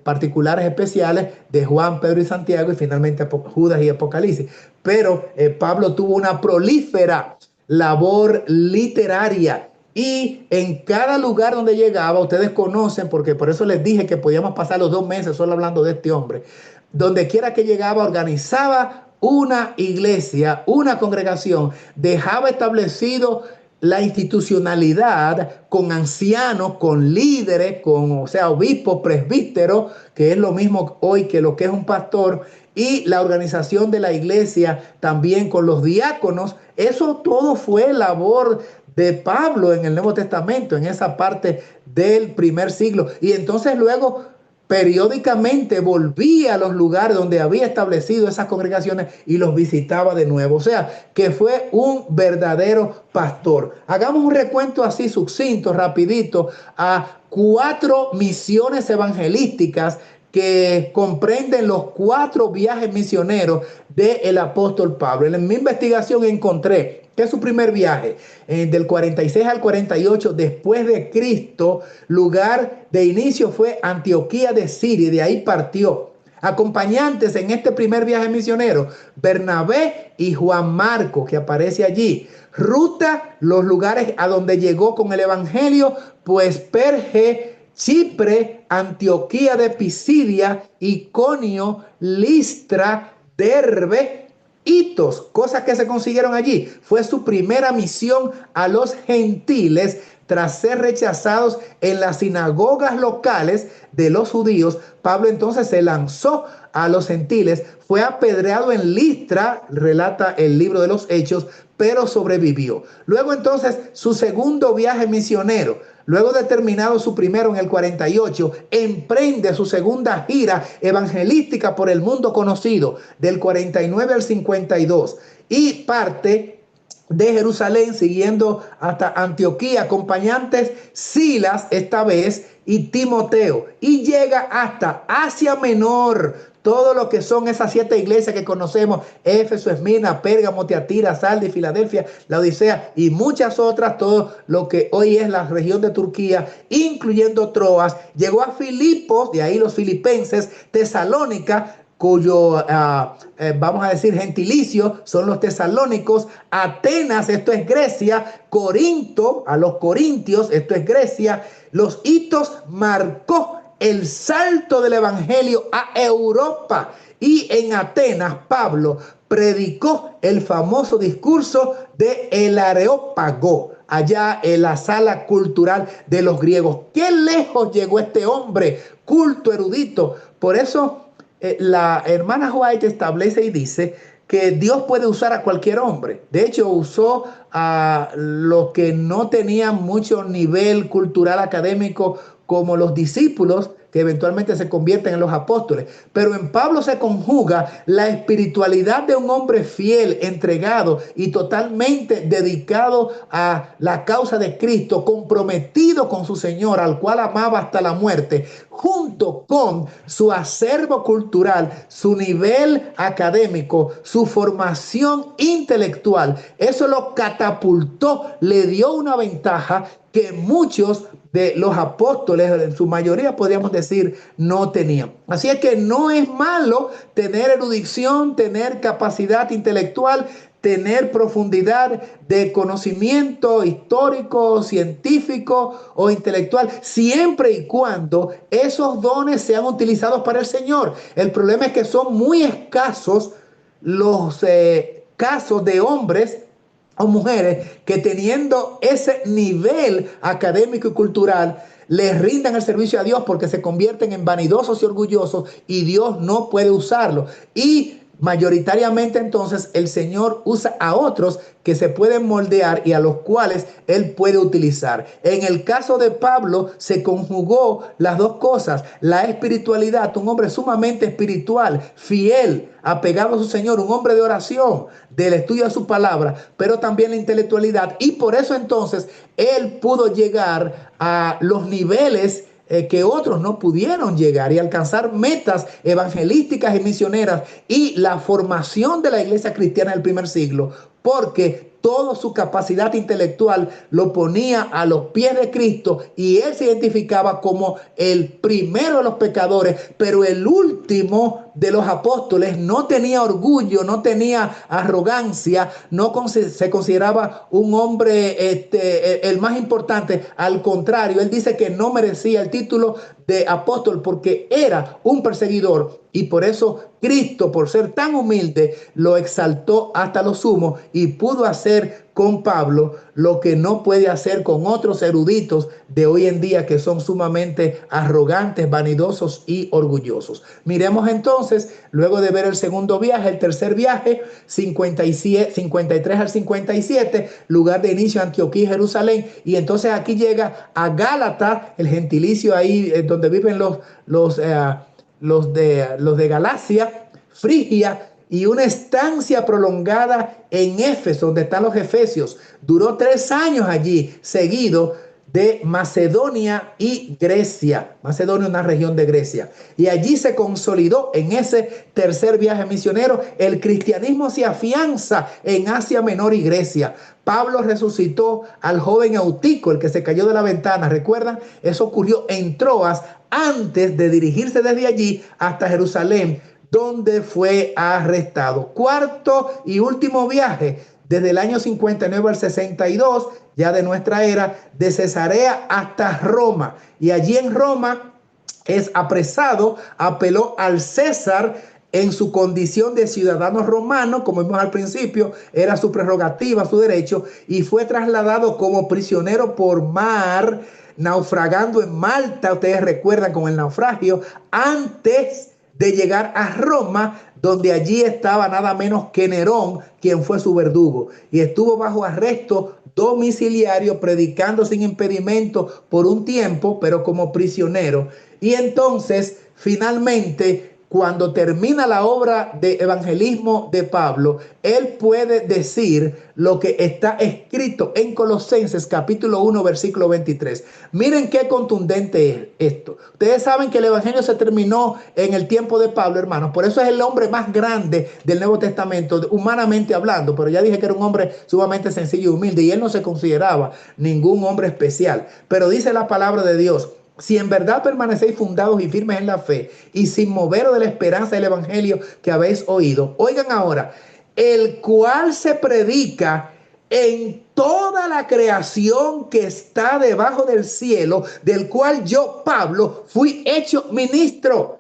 particulares especiales de Juan, Pedro y Santiago, y finalmente Judas y Apocalipsis. Pero Pablo tuvo una prolífera labor literaria. Y en cada lugar donde llegaba, ustedes conocen, porque por eso les dije que podíamos pasar los 2 meses solo hablando de este hombre, donde quiera que llegaba, organizaba una iglesia, una congregación, dejaba establecido la institucionalidad con ancianos, con líderes, o sea, obispos, presbíteros, que es lo mismo hoy que lo que es un pastor, y la organización de la iglesia también con los diáconos. Eso todo fue labor de Pablo en el Nuevo Testamento, en esa parte del primer siglo. Y entonces luego periódicamente volvía a los lugares donde había establecido esas congregaciones y los visitaba de nuevo. O sea, que fue un verdadero pastor. Hagamos un recuento así sucinto, rapidito, a 4 misiones evangelísticas que comprenden los 4 viajes misioneros del apóstol Pablo. En mi investigación encontré que su primer viaje, del 46 al 48 después de Cristo, lugar de inicio fue Antioquía de Siria, y de ahí partió. Acompañantes en este primer viaje misionero, Bernabé y Juan Marcos, que aparece allí. Ruta, los lugares a donde llegó con el evangelio, pues Perge, Chipre, Antioquía de Pisidia, Iconio, Listra, Derbe, Hitos, cosas que se consiguieron allí. Fue su primera misión a los gentiles tras ser rechazados en las sinagogas locales de los judíos. Pablo entonces se lanzó a los gentiles, fue apedreado en Listra, relata el libro de los Hechos, pero sobrevivió. Luego entonces su segundo viaje misionero, luego de terminado su primero en el 48, emprende su segunda gira evangelística por el mundo conocido, del 49 al 52, y parte de Jerusalén siguiendo hasta Antioquía, acompañantes Silas esta vez y Timoteo, y llega hasta Asia Menor. Todo lo que son esas 7 iglesias que conocemos, Éfeso, Esmirna, Pérgamo, Tiatira, Sardis, Filadelfia, Laodicea y muchas otras, todo lo que hoy es la región de Turquía, incluyendo Troas, llegó a Filipos, de ahí los filipenses, Tesalónica, cuyo, vamos a decir, gentilicio son los tesalónicos, Atenas, esto es Grecia, Corinto, a los corintios, esto es Grecia. Los Hitos marcó el salto del evangelio a Europa, y en Atenas Pablo predicó el famoso discurso de el Areópago, allá en la sala cultural de los griegos. Qué lejos llegó este hombre, culto, erudito. Por eso la hermana White establece y dice que Dios puede usar a cualquier hombre. De hecho, usó a los que no tenían mucho nivel cultural académico, como los discípulos, que eventualmente se convierten en los apóstoles. Pero en Pablo se conjuga la espiritualidad de un hombre fiel, entregado y totalmente dedicado a la causa de Cristo, comprometido con su Señor, al cual amaba hasta la muerte, junto con su acervo cultural, su nivel académico, su formación intelectual. Eso lo catapultó, le dio una ventaja que muchos de los apóstoles, en su mayoría podríamos decir, no tenían. Así es que no es malo tener erudición, tener capacidad intelectual, tener profundidad de conocimiento histórico, científico o intelectual, siempre y cuando esos dones sean utilizados para el Señor. El problema es que son muy escasos los casos de hombres o mujeres que teniendo ese nivel académico y cultural les rindan el servicio a Dios, porque se convierten en vanidosos y orgullosos y Dios no puede usarlo. Y mayoritariamente entonces el Señor usa a otros que se pueden moldear y a los cuales Él puede utilizar. En el caso de Pablo se conjugó las dos cosas: la espiritualidad, un hombre sumamente espiritual, fiel, apegado a su Señor, un hombre de oración, del estudio de su palabra, pero también la intelectualidad. Y por eso entonces Él pudo llegar a los niveles que otros no pudieron llegar, y alcanzar metas evangelísticas y misioneras y la formación de la iglesia cristiana del primer siglo, porque toda su capacidad intelectual lo ponía a los pies de Cristo, y él se identificaba como el primero de los pecadores, pero el último de los apóstoles. No tenía orgullo, no tenía arrogancia, no se consideraba un hombre el más importante. Al contrario, él dice que no merecía el título de apóstol porque era un perseguidor, y por eso Cristo, por ser tan humilde, lo exaltó hasta lo sumo y pudo hacer con Pablo lo que no puede hacer con otros eruditos de hoy en día, que son sumamente arrogantes, vanidosos y orgullosos. Miremos entonces, luego de ver el segundo viaje, el tercer viaje, 53 al 57, lugar de inicio Antioquía y Jerusalén, y entonces aquí llega a Gálata, el gentilicio ahí donde viven los de Galacia, Frigia, y una estancia prolongada en Éfeso, donde están los efesios. Duró 3 años allí, seguido de Macedonia y Grecia. Macedonia, una región de Grecia. Y allí se consolidó en ese tercer viaje misionero. El cristianismo se afianza en Asia Menor y Grecia. Pablo resucitó al joven Eutico, el que se cayó de la ventana. ¿Recuerdan? Eso ocurrió en Troas antes de dirigirse desde allí hasta Jerusalén, donde fue arrestado. Cuarto y último viaje, desde el año 59 al 62, ya de nuestra era, de Cesarea hasta Roma. Y allí en Roma es apresado, apeló al César en su condición de ciudadano romano, como vimos al principio, era su prerrogativa, su derecho, y fue trasladado como prisionero por mar, naufragando en Malta. Ustedes recuerdan, con el naufragio, antes de llegar a Roma, donde allí estaba nada menos que Nerón, quien fue su verdugo, y estuvo bajo arresto domiciliario, predicando sin impedimento por un tiempo, pero como prisionero. Y entonces, finalmente, cuando termina la obra de evangelismo de Pablo, él puede decir lo que está escrito en Colosenses capítulo 1, versículo 23. Miren qué contundente es esto. Ustedes saben que el evangelio se terminó en el tiempo de Pablo, hermanos. Por eso es el hombre más grande del Nuevo Testamento, humanamente hablando. Pero ya dije que era un hombre sumamente sencillo y humilde, y él no se consideraba ningún hombre especial. Pero dice la palabra de Dios: si en verdad permanecéis fundados y firmes en la fe, y sin moveros de la esperanza del evangelio que habéis oído. Oigan ahora: el cual se predica en toda la creación que está debajo del cielo, del cual yo, Pablo, fui hecho ministro.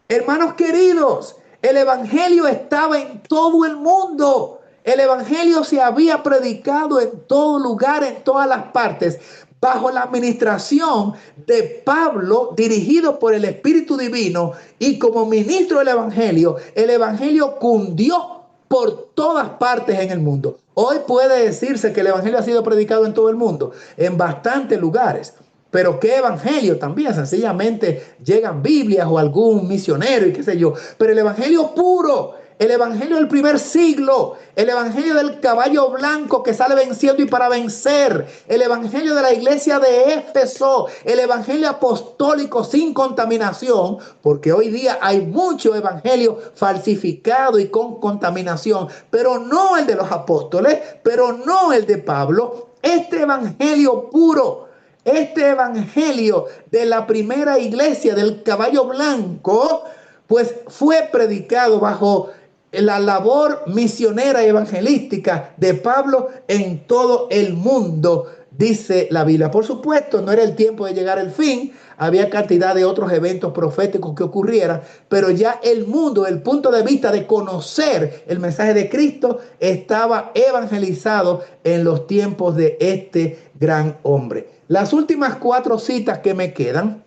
Hermanos queridos, el evangelio estaba en todo el mundo. El evangelio se había predicado en todo lugar, en todas las partes, bajo la administración de Pablo, dirigido por el Espíritu Divino, y como ministro del el evangelio cundió por todas partes en el mundo. Hoy puede decirse que el evangelio ha sido predicado en todo el mundo, en bastantes lugares. Pero qué evangelio también, sencillamente llegan Biblias o algún misionero y qué sé yo. Pero el evangelio puro, el evangelio del primer siglo, el evangelio del caballo blanco que sale venciendo y para vencer, el evangelio de la iglesia de Éfeso, el evangelio apostólico sin contaminación, porque hoy día hay mucho evangelio falsificado y con contaminación, pero no el de los apóstoles, pero no el de Pablo. Este evangelio puro, este evangelio de la primera iglesia del caballo blanco, pues fue predicado bajo la labor misionera y evangelística de Pablo en todo el mundo, dice la Biblia. Por supuesto, no era el tiempo de llegar al fin, había cantidad de otros eventos proféticos que ocurrieran, pero ya el mundo, el punto de vista de conocer el mensaje de Cristo, estaba evangelizado en los tiempos de este gran hombre. Las últimas 4 citas que me quedan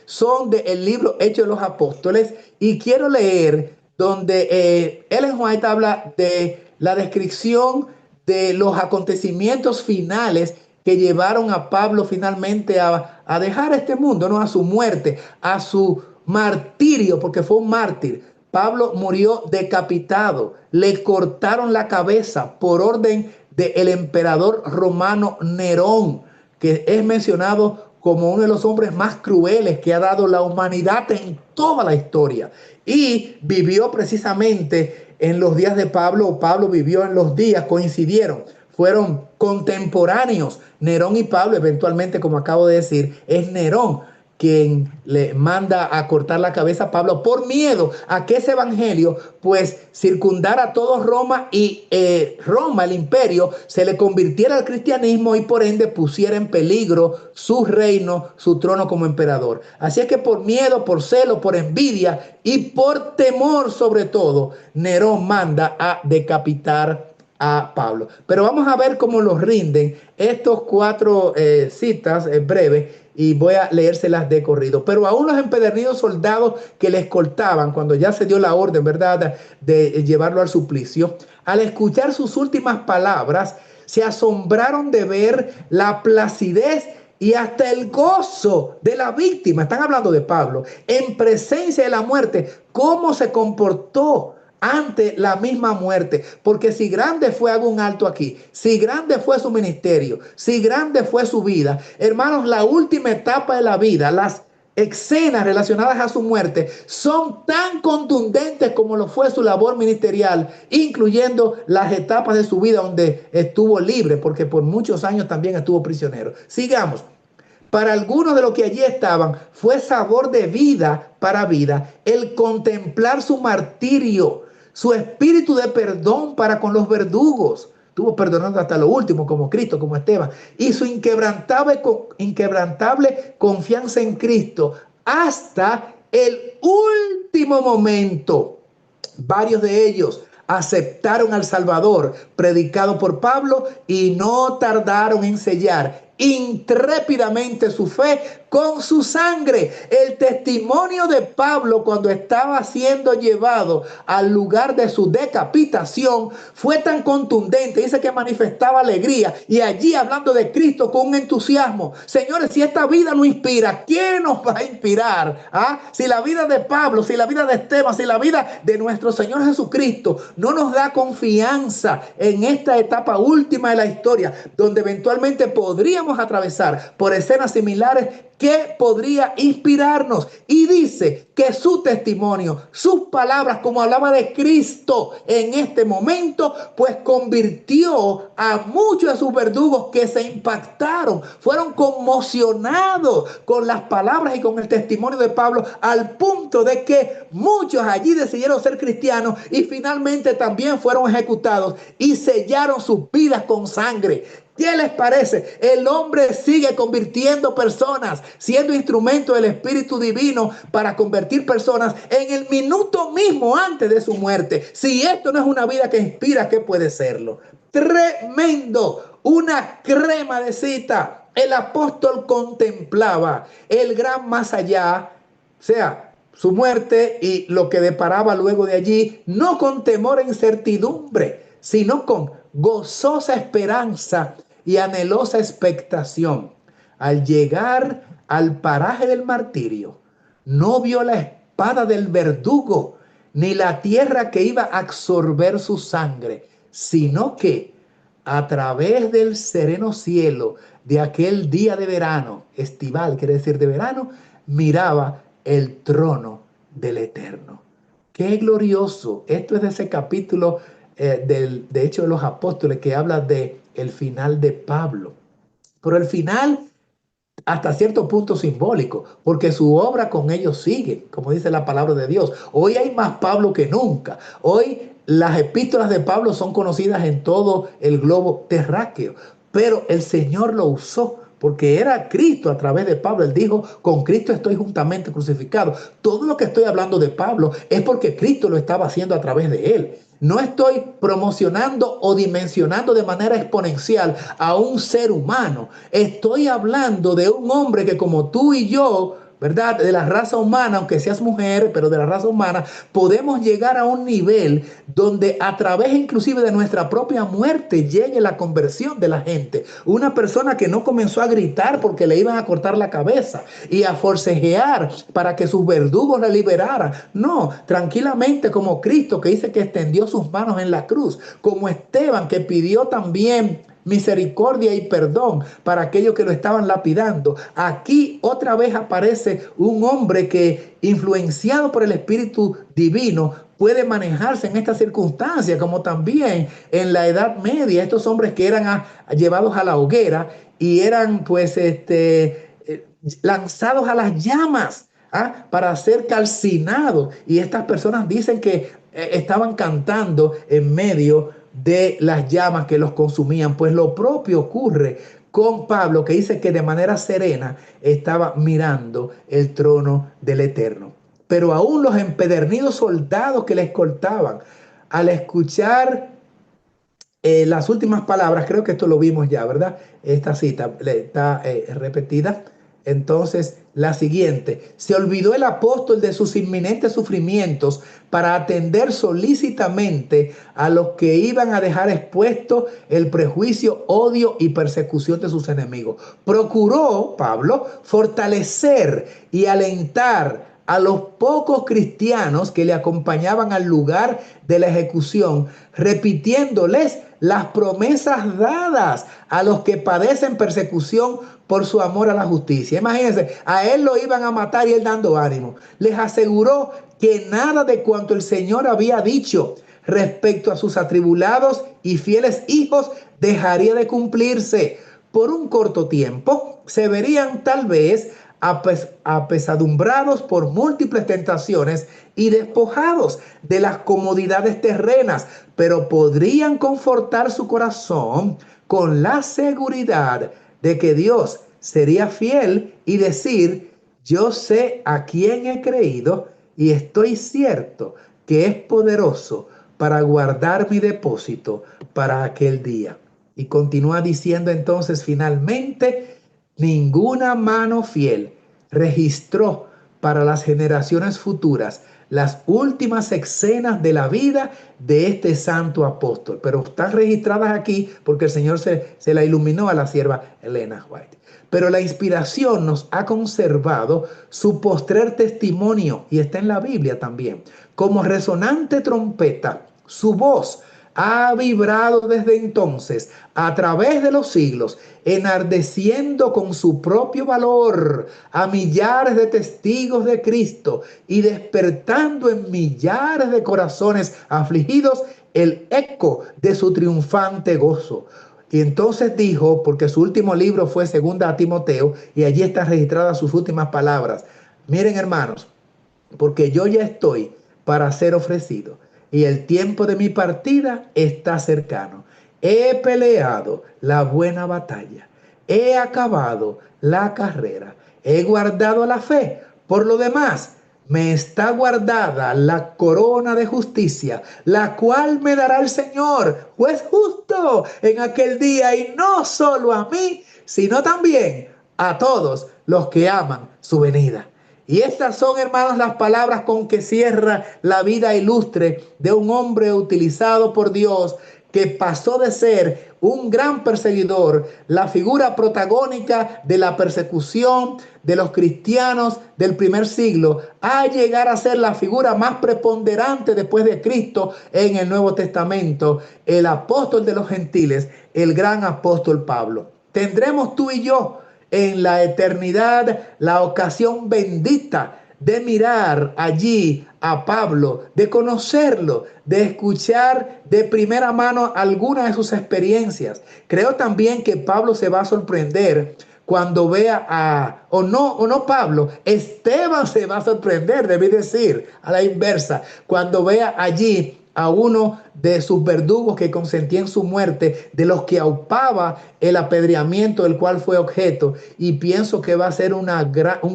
son del libro Hechos de los Apóstoles y quiero leer donde Ellen White habla de la descripción de los acontecimientos finales que llevaron a Pablo finalmente a dejar este mundo, ¿no? A su muerte, a su martirio, porque fue un mártir. Pablo murió decapitado, le cortaron la cabeza por orden del emperador romano Nerón, que es mencionado como uno de los hombres más crueles que ha dado la humanidad en toda la historia. Y vivió precisamente en los días de Pablo. Pablo vivió en los días, coincidieron, fueron contemporáneos. Nerón y Pablo, eventualmente, como acabo de decir, es Nerón quien le manda a cortar la cabeza a Pablo por miedo a que ese evangelio pues circundara todo Roma y Roma, el imperio, se le convirtiera al cristianismo y por ende pusiera en peligro su reino, su trono como emperador. Así es que por miedo, por celo, por envidia y por temor sobre todo, Nerón manda a decapitar a Pablo. Pero vamos a ver cómo los rinden estos 4 citas breves y voy a leérselas de corrido. Pero aún los empedernidos soldados que le escoltaban cuando ya se dio la orden, ¿verdad?, de llevarlo al suplicio, al escuchar sus últimas palabras, se asombraron de ver la placidez y hasta el gozo de la víctima. Están hablando de Pablo en presencia de la muerte. ¿Cómo se comportó ante la misma muerte? Porque si grande fue, hago un alto aquí, si grande fue su ministerio, si grande fue su vida, hermanos, la última etapa de la vida, las escenas relacionadas a su muerte son tan contundentes como lo fue su labor ministerial, incluyendo las etapas de su vida donde estuvo libre, porque por muchos años también estuvo prisionero. Sigamos. Para algunos de los que allí estaban fue sabor de vida para vida el contemplar su martirio, su espíritu de perdón para con los verdugos. Estuvo perdonando hasta lo último, como Cristo, como Esteban. Y su inquebrantable confianza en Cristo hasta el último momento. Varios de ellos aceptaron al Salvador predicado por Pablo y no tardaron en sellar intrépidamente su fe con su sangre. El testimonio de Pablo cuando estaba siendo llevado al lugar de su decapitación fue tan contundente, dice que manifestaba alegría y allí hablando de Cristo con un entusiasmo. Señores, si esta vida no inspira, ¿quién nos va a inspirar? Si la vida de Pablo, si la vida de Esteban, si la vida de nuestro Señor Jesucristo no nos da confianza en esta etapa última de la historia, donde eventualmente podríamos atravesar por escenas similares, ¿qué podría inspirarnos? Y dice que su testimonio, sus palabras, como hablaba de Cristo en este momento, pues convirtió a muchos de sus verdugos que se impactaron, fueron conmocionados con las palabras y con el testimonio de Pablo, al punto de que muchos allí decidieron ser cristianos y finalmente también fueron ejecutados y sellaron sus vidas con sangre. ¿Qué les parece? El hombre sigue convirtiendo personas, siendo instrumento del Espíritu Divino para convertir personas en el minuto mismo antes de su muerte. Si esto no es una vida que inspira, ¿qué puede serlo? Tremendo, una crema de cita. El apóstol contemplaba el gran más allá, o sea, su muerte y lo que deparaba luego de allí, no con temor e incertidumbre, sino con gozosa esperanza y anhelosa expectación. Al llegar al paraje del martirio, no vio la espada del verdugo, ni la tierra que iba a absorber su sangre, sino que a través del sereno cielo de aquel día de verano, estival, quiere decir de verano, miraba el trono del Eterno. ¡Qué glorioso! Esto es de ese capítulo de Hechos de los Apóstoles que habla de el final de Pablo. Pero el final hasta cierto punto simbólico, porque su obra con ellos sigue, como dice la palabra de Dios. Hoy hay más Pablo que nunca. Hoy las epístolas de Pablo son conocidas en todo el globo terráqueo, pero el Señor lo usó porque era Cristo a través de Pablo. Él dijo, con Cristo estoy juntamente crucificado. Todo lo que estoy hablando de Pablo es porque Cristo lo estaba haciendo a través de él. No estoy promocionando o dimensionando de manera exponencial a un ser humano. Estoy hablando de un hombre que, como tú y yo, ¿verdad? De la raza humana, aunque seas mujer, pero de la raza humana, podemos llegar a un nivel donde a través inclusive de nuestra propia muerte llegue la conversión de la gente. Una persona que no comenzó a gritar porque le iban a cortar la cabeza y a forcejear para que sus verdugos la liberaran. No, tranquilamente, como Cristo, que dice que extendió sus manos en la cruz, como Esteban, que pidió también misericordia y perdón para aquellos que lo estaban lapidando. Aquí otra vez aparece un hombre que, influenciado por el Espíritu Divino, puede manejarse en estas circunstancias, como también en la Edad Media, estos hombres que eran llevados a la hoguera y eran lanzados a las llamas, para ser calcinados. Y estas personas dicen que estaban cantando en medio de las llamas que los consumían. Pues lo propio ocurre con Pablo, que dice que de manera serena estaba mirando el trono del Eterno. Pero aún los empedernidos soldados que le escoltaban, al escuchar las últimas palabras, creo que esto lo vimos ya, ¿verdad? Esta cita está repetida. Entonces, la siguiente: se olvidó el apóstol de sus inminentes sufrimientos para atender solícitamente a los que iban a dejar expuesto el prejuicio, odio y persecución de sus enemigos. Procuró, Pablo, fortalecer y alentar a los pocos cristianos que le acompañaban al lugar de la ejecución, repitiéndoles las promesas dadas a los que padecen persecución por su amor a la justicia. Imagínense, a él lo iban a matar y él dando ánimo. Les aseguró que nada de cuanto el Señor había dicho respecto a sus atribulados y fieles hijos dejaría de cumplirse. Por un corto tiempo se verían tal vez apesadumbrados por múltiples tentaciones y despojados de las comodidades terrenas, pero podrían confortar su corazón con la seguridad de que Dios sería fiel y decir: yo sé a quién he creído y estoy cierto que es poderoso para guardar mi depósito para aquel día. Y continúa diciendo entonces finalmente: ninguna mano fiel registró para las generaciones futuras las últimas escenas de la vida de este santo apóstol, pero están registradas aquí porque el Señor se la iluminó a la sierva Elena White. Pero la inspiración nos ha conservado su postrer testimonio, y está en la Biblia también. Como resonante trompeta, su voz ha vibrado desde entonces a través de los siglos, enardeciendo con su propio valor a millares de testigos de Cristo y despertando en millares de corazones afligidos el eco de su triunfante gozo. Y entonces dijo, porque su último libro fue Segunda a Timoteo, y allí están registradas sus últimas palabras: miren, hermanos, porque yo ya estoy para ser ofrecido y el tiempo de mi partida está cercano. He peleado la buena batalla, he acabado la carrera, he guardado la fe. Por lo demás, me está guardada la corona de justicia, la cual me dará el Señor, juez justo, en aquel día, y no solo a mí, sino también a todos los que aman su venida. Y estas son, hermanos, las palabras con que cierra la vida ilustre de un hombre utilizado por Dios, que pasó de ser un gran perseguidor, la figura protagónica de la persecución de los cristianos del primer siglo, a llegar a ser la figura más preponderante después de Cristo en el Nuevo Testamento, el apóstol de los gentiles, el gran apóstol Pablo. Tendremos tú y yo en la eternidad la ocasión bendita de mirar allí a Pablo, de conocerlo, de escuchar de primera mano algunas de sus experiencias. Creo también que Pablo se va a sorprender cuando vea o no Pablo, Esteban se va a sorprender, debí decir, a la inversa, cuando vea allí a uno de sus verdugos que consentía en su muerte, de los que aupaba el apedreamiento del cual fue objeto. Y pienso que va a ser un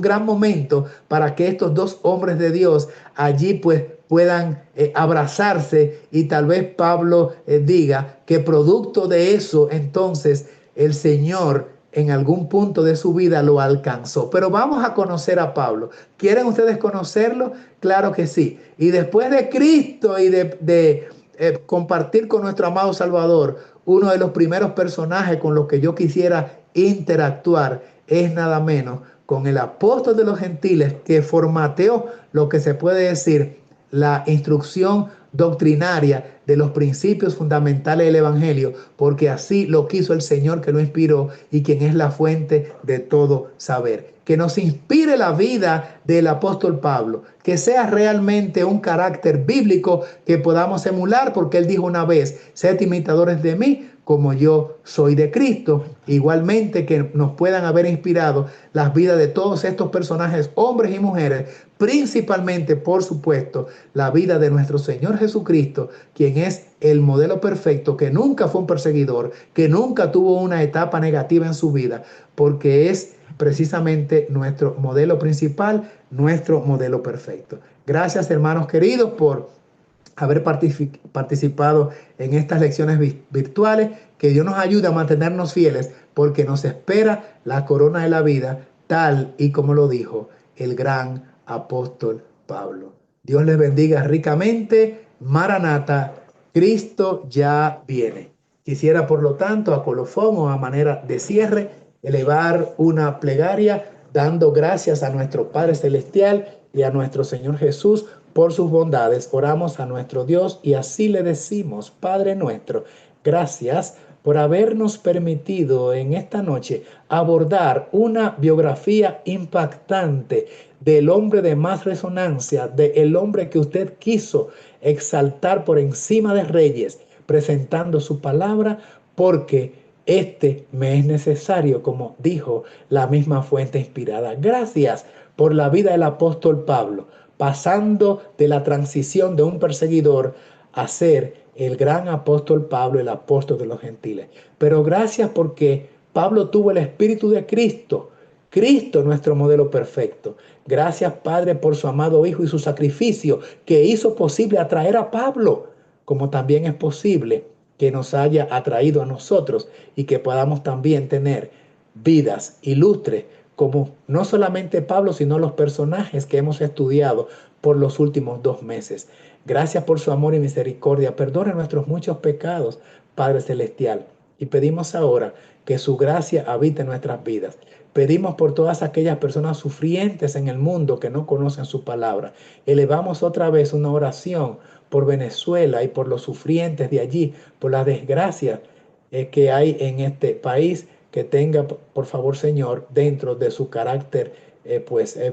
gran momento para que estos dos hombres de Dios allí pues puedan abrazarse, y tal vez Pablo diga que producto de eso entonces el Señor en algún punto de su vida lo alcanzó. Pero vamos a conocer a Pablo. ¿Quieren ustedes conocerlo? Claro que sí. Y después de Cristo y de compartir con nuestro amado Salvador, uno de los primeros personajes con los que yo quisiera interactuar es nada menos con el apóstol de los gentiles, que formateó lo que se puede decir la instrucción doctrinaria de los principios fundamentales del Evangelio, porque así lo quiso el Señor que lo inspiró y quien es la fuente de todo saber. Que nos inspire la vida del apóstol Pablo, que sea realmente un carácter bíblico que podamos emular, porque él dijo una vez: sed imitadores de mí como yo soy de Cristo. Igualmente que nos puedan haber inspirado las vidas de todos estos personajes, hombres y mujeres, principalmente, por supuesto, la vida de nuestro Señor Jesucristo, quien es el modelo perfecto, que nunca fue un perseguidor, que nunca tuvo una etapa negativa en su vida, porque es precisamente nuestro modelo principal, nuestro modelo perfecto. Gracias, hermanos queridos, por haber participado en estas lecciones virtuales. Que Dios nos ayude a mantenernos fieles, porque nos espera la corona de la vida, tal y como lo dijo el gran apóstol Pablo. Dios les bendiga ricamente. Maranata, Cristo ya viene. Quisiera, por lo tanto, a colofón o a manera de cierre, elevar una plegaria dando gracias a nuestro Padre Celestial y a nuestro Señor Jesús por sus bondades. Oramos a nuestro Dios y así le decimos: Padre nuestro, gracias por habernos permitido en esta noche abordar una biografía impactante del hombre de más resonancia, del hombre que usted quiso exaltar por encima de reyes, presentando su palabra, porque este me es necesario, como dijo la misma fuente inspirada. Gracias por la vida del apóstol Pablo, pasando de la transición de un perseguidor a ser el gran apóstol Pablo, el apóstol de los gentiles. Pero gracias porque Pablo tuvo el espíritu de Cristo. Cristo, nuestro modelo perfecto. Gracias, Padre, por su amado Hijo y su sacrificio, que hizo posible atraer a Pablo, como también es posible que nos haya atraído a nosotros y que podamos también tener vidas ilustres, como no solamente Pablo, sino los personajes que hemos estudiado por los últimos 2 meses. Gracias por su amor y misericordia. Perdona nuestros muchos pecados, Padre Celestial. Y pedimos ahora que su gracia habite en nuestras vidas. Pedimos por todas aquellas personas sufrientes en el mundo que no conocen su palabra. Elevamos otra vez una oración por Venezuela y por los sufrientes de allí, por las desgracias que hay en este país. Que tenga, por favor, Señor, dentro de su carácter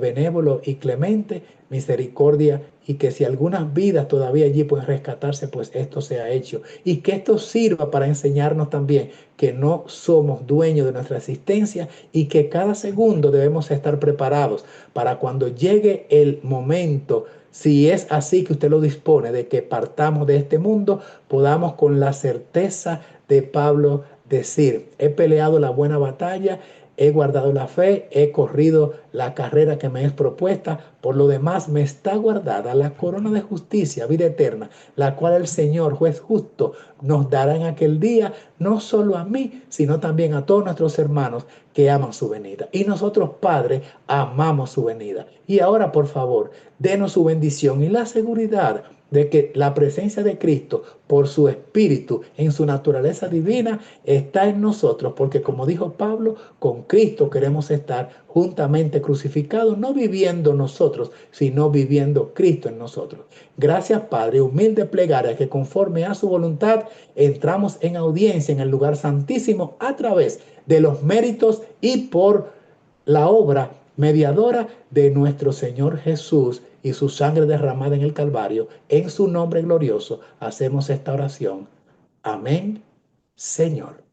benévolo y clemente, misericordia, y que si algunas vidas todavía allí pueden rescatarse, pues esto sea hecho, y que esto sirva para enseñarnos también que no somos dueños de nuestra existencia y que cada segundo debemos estar preparados para cuando llegue el momento, si es así que usted lo dispone, de que partamos de este mundo, podamos con la certeza de Pablo decir: he peleado la buena batalla, he guardado la fe, he corrido la carrera que me es propuesta, por lo demás me está guardada la corona de justicia, vida eterna, la cual el Señor, juez justo, nos dará en aquel día, no solo a mí, sino también a todos nuestros hermanos que aman su venida. Y nosotros, Padre, amamos su venida. Y ahora, por favor, denos su bendición y la seguridad de que la presencia de Cristo, por su Espíritu, en su naturaleza divina, está en nosotros, porque como dijo Pablo, con Cristo queremos estar juntamente crucificados, no viviendo nosotros, sino viviendo Cristo en nosotros. Gracias, Padre, humilde plegaria que conforme a su voluntad entramos en audiencia en el lugar santísimo a través de los méritos y por la obra mediadora de nuestro Señor Jesús y su sangre derramada en el Calvario. En su nombre glorioso hacemos esta oración. Amén, Señor.